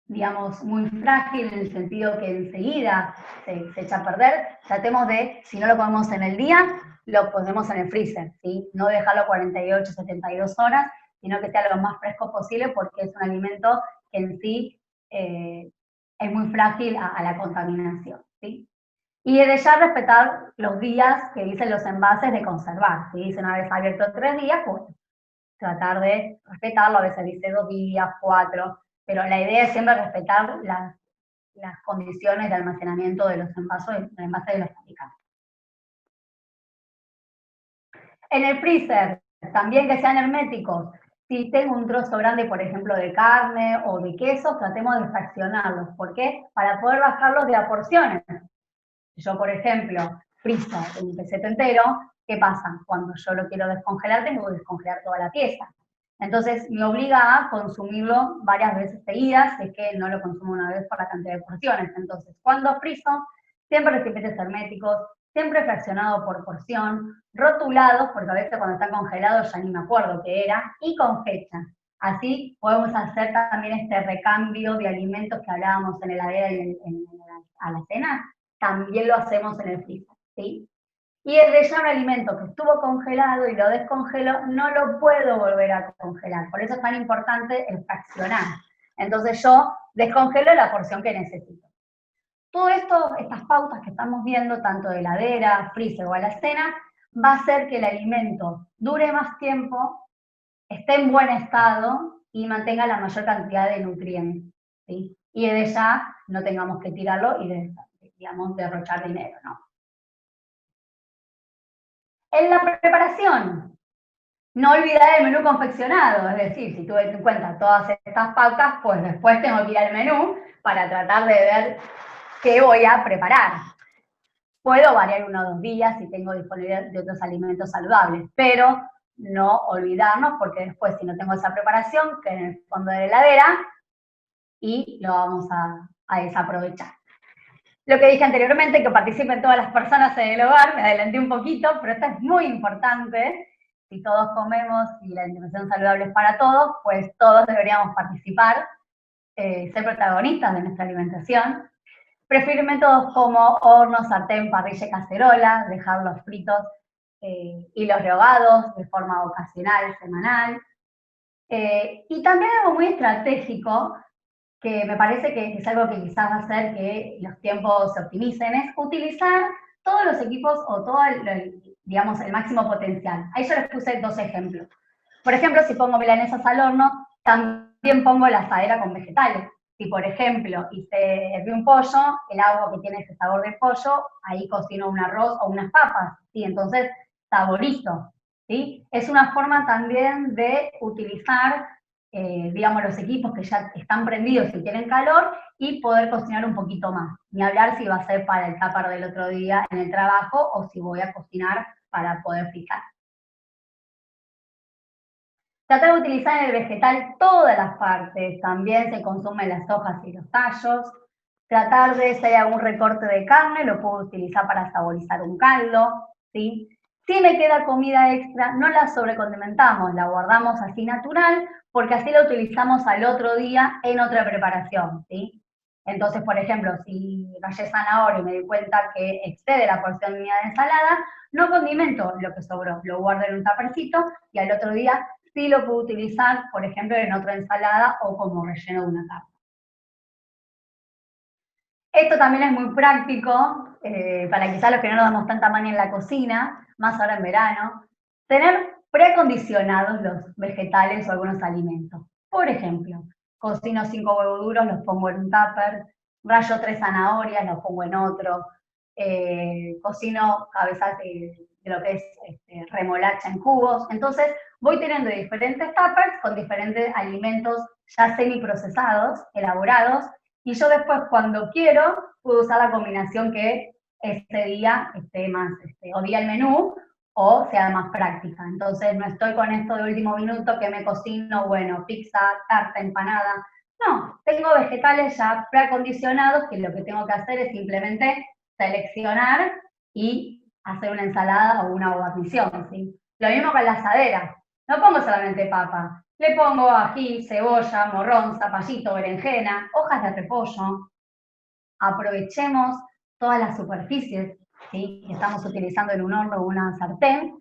digamos, muy frágil en el sentido que enseguida se echa a perder, tratemos de, si no lo comemos en el día, lo ponemos en el freezer, ¿sí? No dejarlo 48, 72 horas, sino que sea lo más fresco posible porque es un alimento que en sí es muy frágil a la contaminación, ¿sí? Y de ya respetar los días que dicen los envases de conservar. Si dice una vez abierto 3 días, pues tratar de respetarlo, a veces dice 2 días, 4, pero la idea es siempre respetar las condiciones de almacenamiento de los envases de los fabricantes. En el freezer, también que sean herméticos. Si tengo un trozo grande, por ejemplo, de carne o de queso, tratemos de fraccionarlos. ¿Por qué? Para poder bajarlos de a porciones. Yo, por ejemplo, frizo un peseto entero, ¿qué pasa? Cuando yo lo quiero descongelar, tengo que descongelar toda la pieza. Entonces, me obliga a consumirlo varias veces seguidas, es que no lo consumo una vez por la cantidad de porciones. Entonces, cuando frizo, siempre recipientes herméticos, siempre fraccionado por porción, rotulados, porque a veces cuando están congelados ya ni me acuerdo qué era, y con fecha. Así podemos hacer también este recambio de alimentos que hablábamos en la heladera y a la cena, también lo hacemos en el freezer, ¿sí? Y el de ya un alimento que estuvo congelado y lo descongelo, no lo puedo volver a congelar. Por eso es tan importante el fraccionar. Entonces yo descongelo la porción que necesito. Todo esto, estas pautas que estamos viendo, tanto de heladera, freezer o alacena, va a hacer que el alimento dure más tiempo, esté en buen estado y mantenga la mayor cantidad de nutrientes, ¿sí? Y de ya no tengamos que tirarlo y, digamos, derrochar dinero, ¿no? En la preparación, no olvidar el menú confeccionado, es decir, si tuve en cuenta todas estas pautas, pues después tengo que ir al menú para tratar de ver qué voy a preparar. Puedo variar 1 o 2 días si tengo disponibilidad de otros alimentos saludables, pero no olvidarnos porque después si no tengo esa preparación, queda en el fondo de la heladera y lo vamos a desaprovechar. Lo que dije anteriormente, que participen todas las personas en el hogar, me adelanté un poquito, pero esto es muy importante. Si todos comemos y la alimentación saludable es para todos, pues todos deberíamos participar, ser protagonistas de nuestra alimentación. Prefiero métodos como horno, sartén, parrilla y cacerola, dejar los fritos y los rehogados de forma ocasional, semanal. Y también algo muy estratégico, que me parece que es algo que quizás va a hacer que los tiempos se optimicen, es utilizar todos los equipos o todo, digamos, el máximo potencial. Ahí yo les puse 2 ejemplos. Por ejemplo, si pongo milanesas al horno, también pongo la asadera con vegetales. Si, por ejemplo, hice herví un pollo, el agua que tiene ese sabor de pollo, ahí cocino un arroz o unas papas, ¿sí? Entonces, saborizo, ¿sí? Es una forma también de utilizar digamos, los equipos que ya están prendidos y tienen calor y poder cocinar un poquito más. Ni hablar si va a ser para el tupper del otro día en el trabajo o si voy a cocinar para poder fritar. Tratar de utilizar en el vegetal todas las partes, también se consumen las hojas y los tallos. Tratar de, si hay algún recorte de carne, lo puedo utilizar para saborizar un caldo, ¿sí? Si me queda comida extra, no la sobrecondimentamos, la guardamos así natural, porque así la utilizamos al otro día en otra preparación, ¿sí? Entonces, por ejemplo, si rallé zanahoria y me di cuenta que excede la porción mía de ensalada, no condimento lo que sobró, lo guardo en un tapercito y al otro día sí lo puedo utilizar, por ejemplo, en otra ensalada o como relleno de una carne. Esto también es muy práctico, para quizás los que no nos damos tanta maña en la cocina, más ahora en verano, tener precondicionados los vegetales o algunos alimentos. Por ejemplo, cocino 5 huevos duros, los pongo en un tupper, rayo 3 zanahorias, los pongo en otro, cocino cabezas de lo que es remolacha en cubos. Entonces, voy teniendo diferentes tuppers con diferentes alimentos ya semiprocesados, elaborados, y yo después, cuando quiero, puedo usar la combinación que ese día esté más, o diga el menú, o sea más práctica. Entonces no estoy con esto de último minuto que me cocino, bueno, pizza, tarta, empanada. No, tengo vegetales ya preacondicionados que lo que tengo que hacer es simplemente seleccionar y hacer una ensalada o una guarnición, ¿sí? Lo mismo con la asadera. No pongo solamente papa, le pongo ají, cebolla, morrón, zapallito, berenjena, hojas de repollo. Aprovechemos todas las superficies, ¿sí?, que estamos utilizando en un horno o una sartén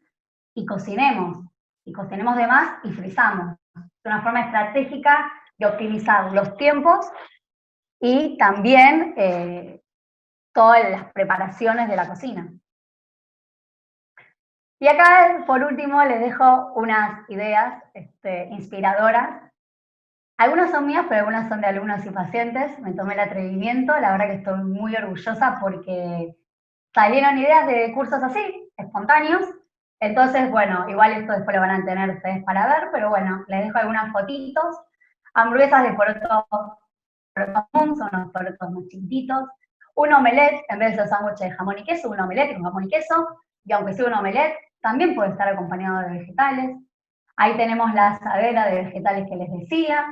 y cocinemos de más y frizamos. Es una forma estratégica de optimizar los tiempos y también todas las preparaciones de la cocina. Y acá, por último, les dejo unas ideas inspiradoras. Algunas son mías, pero algunas son de alumnos y pacientes. Me tomé el atrevimiento, la verdad que estoy muy orgullosa porque salieron ideas de cursos así, espontáneos. Entonces, bueno, igual esto después lo van a tener ustedes para ver, pero bueno, les dejo algunas fotitos. Hamburguesas de porotos mousse, son unos porotos muy chiquititos. Un omelette, en vez de los sándwiches de jamón y queso, un omelette con jamón y queso. Y aunque sea un omelette, también puede estar acompañado de vegetales. Ahí tenemos la asadera de vegetales que les decía.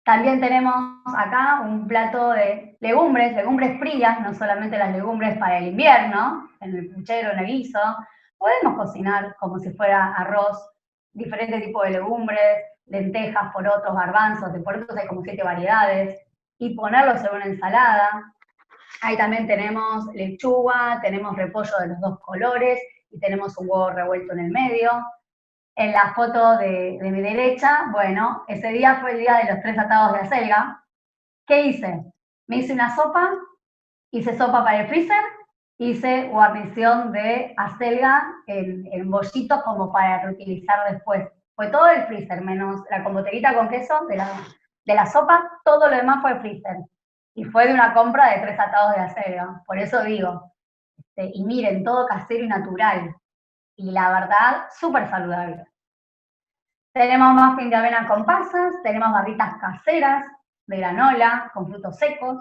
También tenemos acá un plato de legumbres frías, no solamente las legumbres para el invierno, en el puchero, en el guiso. Podemos cocinar como si fuera arroz, diferentes tipos de legumbres, lentejas, porotos, garbanzos. De porotos hay como 7 variedades, y ponerlos en una ensalada. Ahí también tenemos lechuga, tenemos repollo de los 2 colores, y tenemos un huevo revuelto en el medio. En la foto de mi derecha, bueno, ese día fue el día de los 3 atados de acelga. ¿Qué hice? Me hice una sopa, hice sopa para el freezer, hice guarnición de acelga en bollitos como para reutilizar después. Fue todo el freezer, menos la compoterita con queso de la sopa, todo lo demás fue el freezer. Y fue de una compra de 3 atados de acelga. Por eso digo, y miren, todo casero y natural. Y la verdad, súper saludable. Tenemos muffin de avena con pasas, tenemos barritas caseras de granola con frutos secos.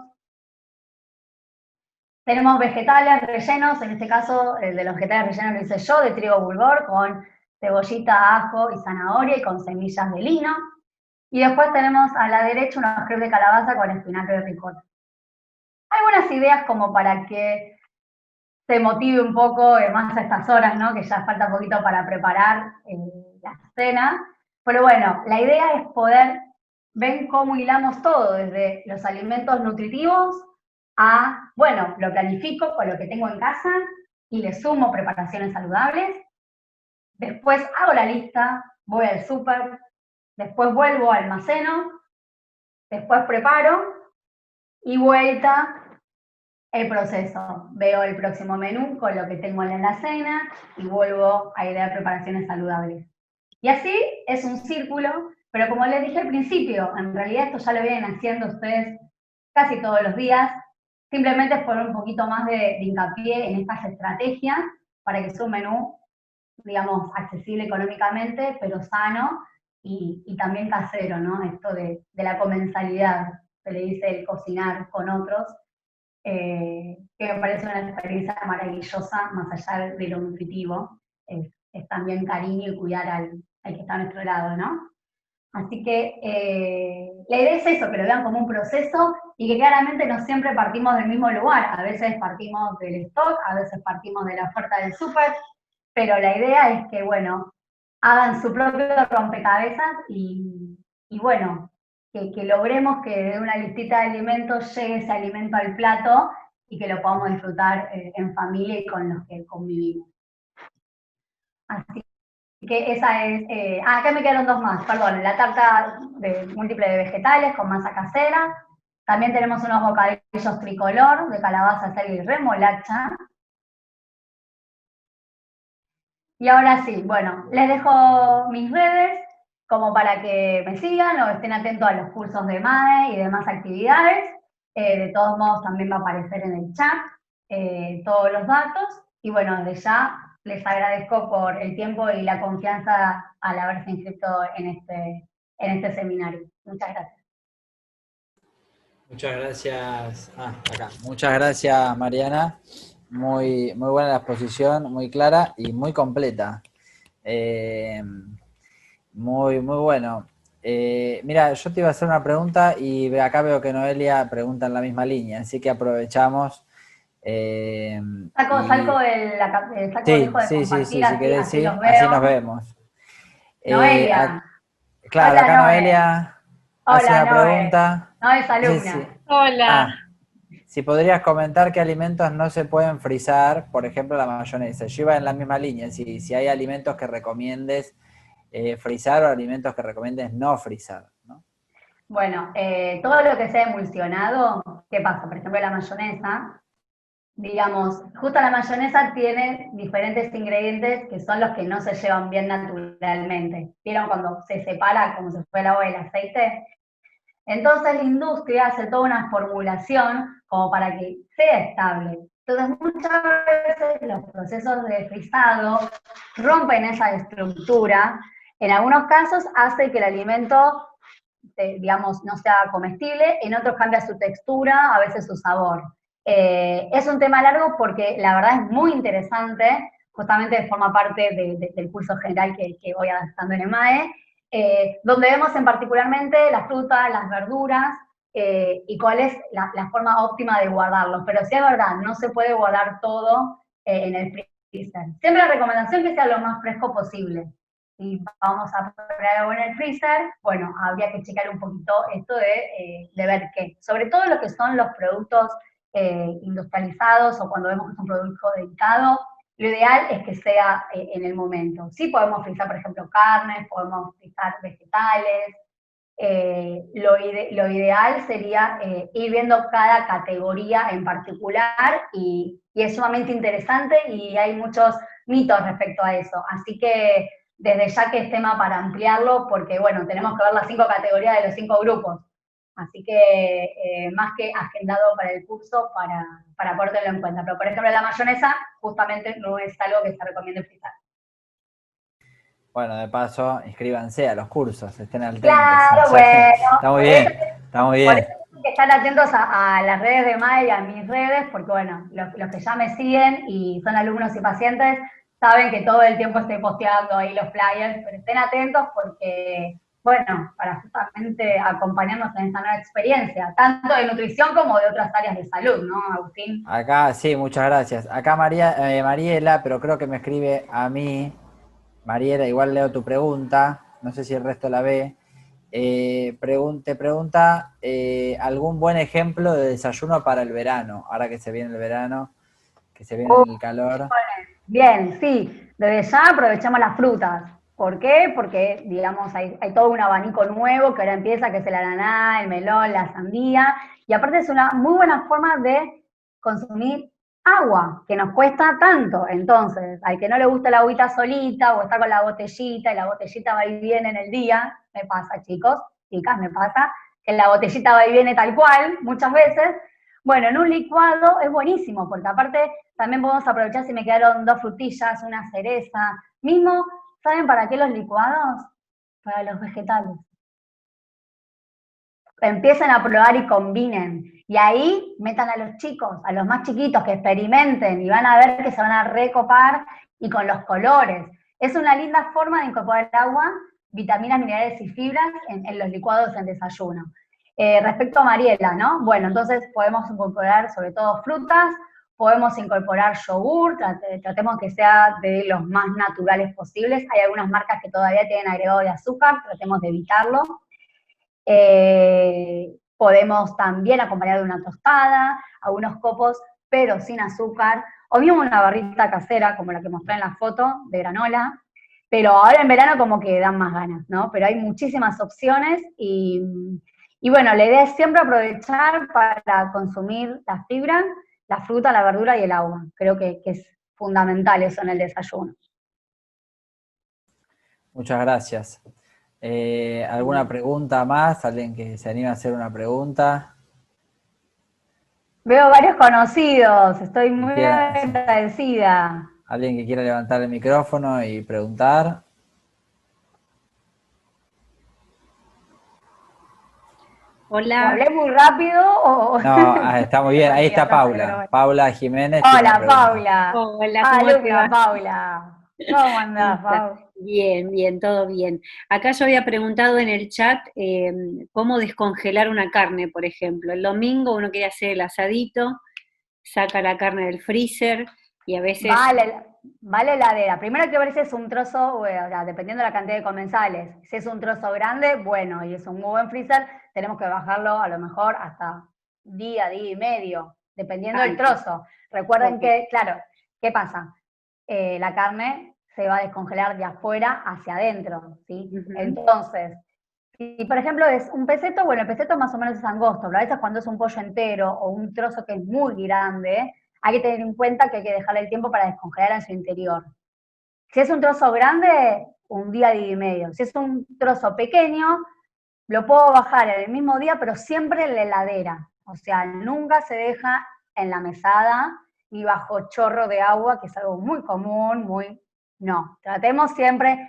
Tenemos vegetales rellenos, en este caso el de los vegetales rellenos lo hice yo, de trigo bulgur, con cebollita, ajo y zanahoria y con semillas de lino. Y después tenemos a la derecha unos crepes de calabaza con espinaca y ricota. Algunas ideas como para que se motive un poco más a estas horas, ¿no? Que ya falta poquito para preparar la cena. Pero bueno, la idea es poder ver cómo hilamos todo, desde los alimentos nutritivos a, bueno, lo planifico con lo que tengo en casa y le sumo preparaciones saludables. Después hago la lista, voy al súper, después vuelvo, almaceno, después preparo y vuelta el proceso. Veo el próximo menú con lo que tengo en la cena y vuelvo a idear preparaciones saludables. Y así es un círculo, pero como les dije al principio, en realidad esto ya lo vienen haciendo ustedes casi todos los días. Simplemente es poner un poquito más de hincapié en estas estrategias para que sea un menú, digamos, accesible económicamente, pero sano y también casero, ¿no? Esto de la comensalidad, se le dice el cocinar con otros, que me parece una experiencia maravillosa, más allá de lo nutritivo, es también cariño y cuidar al que está a nuestro lado, ¿no? Así que la idea es eso, que lo vean como un proceso y que claramente no siempre partimos del mismo lugar, a veces partimos del stock, a veces partimos de la oferta del súper, pero la idea es que, bueno, hagan su propio rompecabezas y bueno, que logremos que de una listita de alimentos llegue ese alimento al plato y que lo podamos disfrutar en familia y con los que convivimos. Así que esa es... acá me quedaron 2 más, perdón, la tarta múltiple de vegetales con masa casera. También tenemos unos bocadillos tricolor de calabaza, acelga y remolacha. Y ahora sí, bueno, les dejo mis redes como para que me sigan o estén atentos a los cursos de MAE y demás actividades. De todos modos, también va a aparecer en el chat todos los datos. Y bueno, desde ya les agradezco por el tiempo y la confianza al haberse inscrito en este seminario. Muchas gracias.
Muchas gracias. Acá. Muchas gracias, Mariana. muy buena la exposición, muy clara y muy completa. Eh, muy bueno. Mira, yo te iba a hacer una pregunta y acá veo que Noelia pregunta en la misma línea, así que aprovechamos. eh,
Saco
y
dejo de
sí,
compartir,
si
así,
querés,
así
sí,
los
así nos
veo.
vemos. Eh, ac-
Noelia.
claro,
Hola,
acá
Noé.
Noelia hace
Hola,
una
Noé.
pregunta.
Noé es
Dice si,
alumna.
Hola.
ah, si podrías comentar qué alimentos no se pueden frizar, por ejemplo la mayonesa. Yo iba en la misma línea, si hay alimentos que recomiendes frizar o alimentos que recomiendes no frizar, ¿no?
Bueno, todo lo que sea emulsionado, ¿qué pasa? Por ejemplo, la mayonesa, digamos, justo la mayonesa tiene diferentes ingredientes que son los que no se llevan bien naturalmente. ¿Vieron cuando se separa como se fue el agua y el aceite? Entonces la industria hace toda una formulación como para que sea estable. Entonces muchas veces los procesos de frisado rompen esa estructura. En algunos casos hace que el alimento, digamos, no sea comestible, en otros cambia su textura, a veces su sabor. Es un tema largo porque la verdad es muy interesante, justamente forma parte del curso general que voy adaptando en EMAE, donde vemos en particularmente las frutas, las verduras, y cuál es la forma óptima de guardarlos. Pero sí es verdad, no se puede guardar todo en el freezer. Siempre la recomendación es que sea lo más fresco posible. Si vamos a poner algo en el freezer, bueno, habría que checar un poquito esto de ver qué. Sobre todo lo que son los productos industrializados o cuando vemos que es un producto delicado, lo ideal es que sea en el momento. Sí podemos frizar, por ejemplo, carnes, podemos frizar vegetales. Lo ideal sería ir viendo cada categoría en particular y es sumamente interesante y hay muchos mitos respecto a eso. Así que desde ya que es tema para ampliarlo, porque bueno, tenemos que ver las 5 categorías de los 5 grupos. Así que más que agendado para el curso para poder tenerlo en cuenta. Pero por ejemplo la mayonesa justamente no es algo que se recomiende frizar.
Bueno, de paso, inscríbanse a los cursos, estén atentos.
Claro, bueno,
Está muy
por eso,
bien, está muy
por eso
bien.
tienen que estar atentos a las redes de MAE y a mis redes, porque bueno, los que ya me siguen y son alumnos y pacientes saben que todo el tiempo estoy posteando ahí los flyers, pero estén atentos porque, bueno, para justamente acompañarnos en esta nueva experiencia, tanto de nutrición como de otras áreas de salud, ¿no, Agustín?
Acá, sí, muchas gracias. Acá Mariela, pero creo que me escribe a mí. Mariela, igual leo tu pregunta, no sé si el resto la ve. Te pregunta algún buen ejemplo de desayuno para el verano, ahora que se viene el verano, que se viene el calor.
Bien, sí, desde ya aprovechamos las frutas. ¿Por qué? Porque, digamos, hay todo un abanico nuevo que ahora empieza, que es el ananá, el melón, la sandía, y aparte es una muy buena forma de consumir agua, que nos cuesta tanto. Entonces, al que no le gusta la agüita solita o está con la botellita, y la botellita va y viene en el día, me pasa, chicos, chicas, me pasa, que la botellita va y viene tal cual, muchas veces. Bueno, en un licuado es buenísimo, porque aparte también podemos aprovechar si me quedaron 2 frutillas, una cereza. Mismo, ¿saben para qué los licuados? Para los vegetales. Empiecen a probar y combinen. Y ahí metan a los chicos, a los más chiquitos, que experimenten y van a ver que se van a recopar y con los colores. Es una linda forma de incorporar agua, vitaminas, minerales y fibras en los licuados en desayuno. Respecto a Mariela, ¿no? Bueno, entonces podemos incorporar sobre todo frutas, podemos incorporar yogur, tratemos que sea de los más naturales posibles. Hay algunas marcas que todavía tienen agregado de azúcar, tratemos de evitarlo. Podemos también acompañar de una tostada, algunos copos, pero sin azúcar, o bien una barrita casera, como la que mostré en la foto, de granola, pero ahora en verano como que dan más ganas, ¿no? Pero hay muchísimas opciones y bueno, la idea es siempre aprovechar para consumir la fibra, la fruta, la verdura y el agua. Creo que es fundamental eso en el desayuno.
Muchas gracias. ¿Alguna pregunta más? ¿Alguien que se anime a hacer una pregunta?
Veo varios conocidos, estoy muy
Sí.
agradecida.
¿Alguien que quiera levantar el micrófono y preguntar?
¿O
Hola.
hablé muy rápido o...?
No, está muy bien. Ahí está
Yo sé que no
Paula.
me-
Paula Jiménez tiene una
Hola,
pregunta.
Paula.
Hola, ¿cómo te
Alumna
va?
Paula. ¿Cómo
¿Cómo
andás,
estás?
Pau?
Bien, bien, todo bien. Acá yo había preguntado en el chat cómo descongelar una carne, por ejemplo. El domingo uno quiere hacer el asadito, saca la carne del freezer y a veces,
Vale heladera. Primero hay que ver si es un trozo, bueno, dependiendo de la cantidad de comensales. Si es un trozo grande, bueno, y es un muy buen freezer, tenemos que bajarlo a lo mejor hasta día y medio, dependiendo del
antes.
trozo. Recuerden
Ok.
que, claro, ¿qué pasa? La carne se va a descongelar de afuera hacia adentro, ¿sí?
Ujú.
Entonces, si por ejemplo es un peseto, bueno, el peseto más o menos es angosto, pero a veces cuando es un pollo entero o un trozo que es muy grande, hay que tener en cuenta que hay que dejarle el tiempo para descongelar en su interior. Si es un trozo grande, un día y medio. Si es un trozo pequeño, lo puedo bajar en el mismo día, pero siempre en la heladera. O sea, nunca se deja en la mesada y bajo chorro de agua, que es algo muy común, muy... No, tratemos siempre...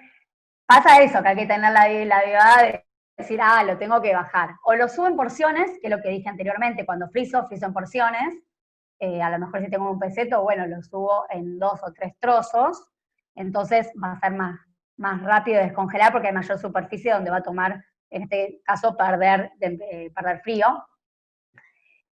Pasa eso, que hay que tener la vivada de decir, lo tengo que bajar. O lo subo en porciones, que es lo que dije anteriormente, cuando frizo en porciones. A lo mejor si tengo un peseto, bueno, lo subo en 2 o 3 trozos. Entonces va a ser más rápido descongelar porque hay mayor superficie donde va a tomar, en este caso, perder frío.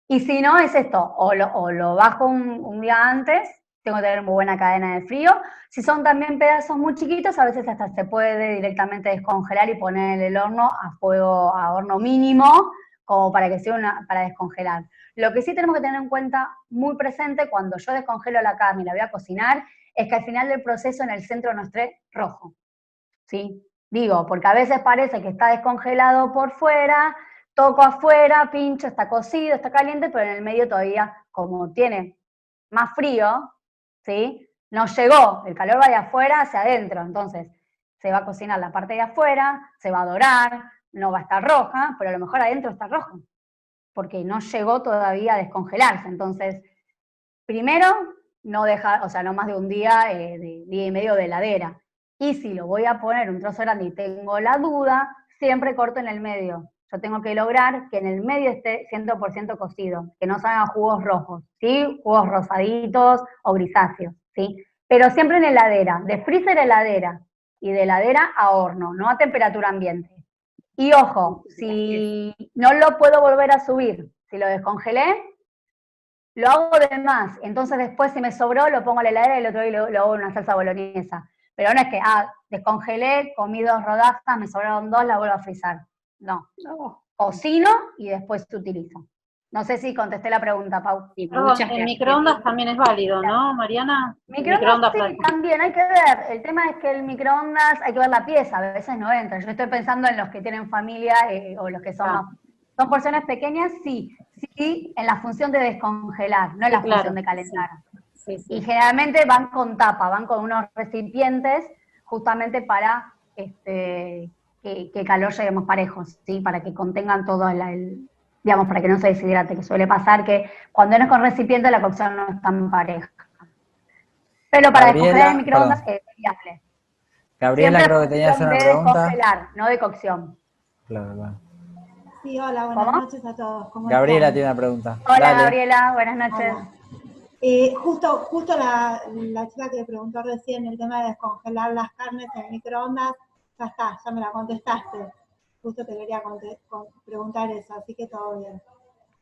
Y si no, es esto, o lo bajo un día antes, tengo que tener muy buena cadena de frío. Si son también pedazos muy chiquitos, a veces hasta se puede directamente descongelar y poner en el horno a horno mínimo, como para que sea para descongelar. Lo que sí tenemos que tener en cuenta muy presente cuando yo descongelo la carne y la voy a cocinar, es que al final del proceso en el centro no esté rojo, ¿sí? Digo, porque a veces parece que está descongelado por fuera, toco afuera, pincho, está cocido, está caliente, pero en el medio todavía, como tiene más frío, ¿sí? No llegó, el calor va de afuera hacia adentro, entonces se va a cocinar la parte de afuera, se va a dorar, no va a estar roja, pero a lo mejor adentro está roja, porque no llegó todavía a descongelarse. Entonces, primero, no dejar, o sea, no más de un día, de día y medio de heladera. Y si lo voy a poner un trozo grande y tengo la duda, siempre corto en el medio. Yo tengo que lograr que en el medio esté 100% cocido, que no salgan jugos rojos, ¿sí? Jugos rosaditos o grisáceos, ¿sí? Pero siempre en heladera, de freezer a heladera, y de heladera a horno, no a temperatura ambiente. Y ojo, si no lo puedo volver a subir, si lo descongelé, lo hago de más, entonces después si me sobró lo pongo a la heladera y el otro día lo hago en una salsa boloñesa. Pero no es que, descongelé, comí 2 rodajas, me sobraron 2, la vuelvo a frizar. No,
No,
cocino y después utilizo. No sé si contesté la pregunta, Pau.
sí,
Perdón,
muchas
en
gracias.
microondas también es válido, ¿no, Mariana? En
Microondas
microondas
sí, también, hay que ver. El tema es que el microondas hay que ver la pieza, a veces no entra. Yo estoy pensando en los que tienen familia o los que son
Ah,
más... Son porciones pequeñas, sí. Sí, en la función de descongelar, no en
sí,
la función
claro.
de calentar.
Sí, sí,
Y
sí.
generalmente van con tapa, van con unos recipientes justamente para que el calor lleguemos parejos, ¿sí? Para que contengan todo digamos, para que no se deshidrate, que suele pasar que cuando no es con recipiente la cocción no es tan pareja. Pero para descongelar en
Gabriela,
microondas
perdón.
es viable.
Gabriela,
Siempre
creo que tenías
función
una
de
pregunta.
descongelar, no de cocción.
Claro, claro.
Sí, hola, buenas
¿Cómo?
noches a todos, ¿cómo
Gabriela
están?
tiene una pregunta.
Hola
Dale.
Gabriela, buenas noches.
Hola. Justo la chica que preguntó recién el tema de descongelar las carnes en microondas, ya está, ya me la contestaste. Justo te quería preguntar eso, así que todo bien.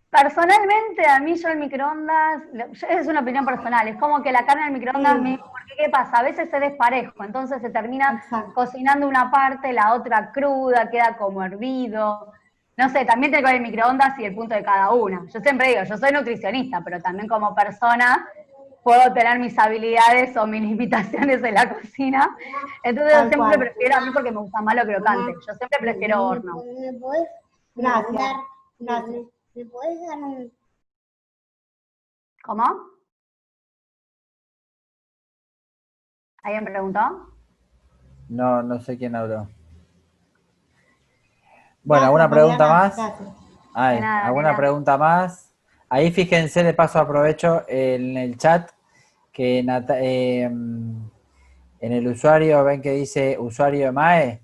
Personalmente, a mí yo el microondas, es una opinión personal, es como que la carne en el microondas,
Sí,
porque ¿qué pasa? A veces se desparejo, entonces se termina
exacto.
cocinando una parte, la otra cruda, queda como hervido. No sé, también tiene que ver el microondas y el punto de cada una. Yo siempre digo, yo soy nutricionista, pero también como persona puedo tener mis habilidades o mis limitaciones en la cocina. Entonces yo
Tal
siempre
cual.
prefiero, a mí porque me gusta más lo crocante, yo siempre prefiero horno.
Gracias. Gracias.
¿Cómo? ¿Alguien preguntó?
No, no sé quién habló. Bueno,
Gracias,
¿alguna pregunta
Mariana.
más?
Gracias.
De
Ay,
nada,
¿alguna
nena.
pregunta más? Ahí fíjense, de paso aprovecho en el chat que en el usuario, ven que dice usuario de MAE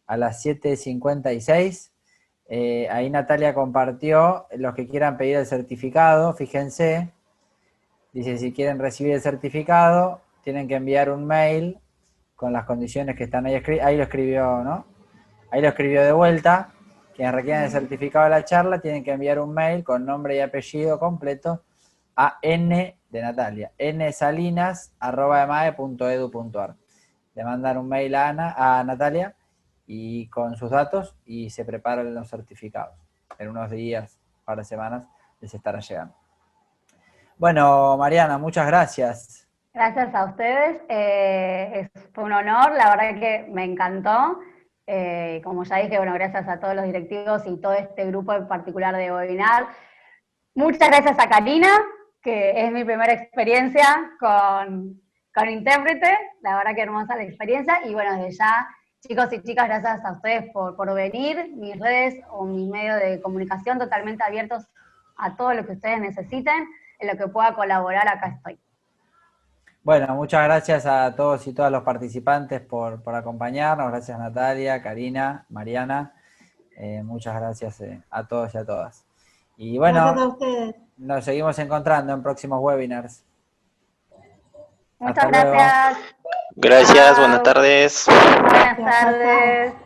a las 7:56. Ahí Natalia compartió los que quieran pedir el certificado, fíjense, dice si quieren recibir el certificado, tienen que enviar un mail con las condiciones que están ahí escritas, ahí lo escribió, ¿no? Ahí lo escribió de vuelta, quienes requieran el certificado de la charla tienen que enviar un mail con nombre y apellido completo a N de Natalia, nsalinas@emae.edu.ar. Le mandan un mail a Natalia y con sus datos y se preparan los certificados. En unos días, un par de semanas, les estará llegando. Bueno, Mariana, muchas gracias.
Gracias a ustedes, fue un honor, la verdad que me encantó. Como ya dije, bueno, gracias a todos los directivos y todo este grupo en particular de webinar. Muchas gracias a Karina, que es mi primera experiencia con intérprete, la verdad que hermosa la experiencia, y bueno, desde ya, chicos y chicas, gracias a ustedes por venir, mis redes o mis medios de comunicación totalmente abiertos a todo lo que ustedes necesiten, en lo que pueda colaborar, acá estoy.
Bueno, muchas gracias a todos y todas los participantes por acompañarnos, gracias Natalia, Karina, Mariana, muchas gracias a todos y a todas. Y bueno,
gracias a ustedes.
Nos seguimos encontrando en próximos webinars.
Muchas gracias.
Gracias, buenas tardes.
Buenas tardes.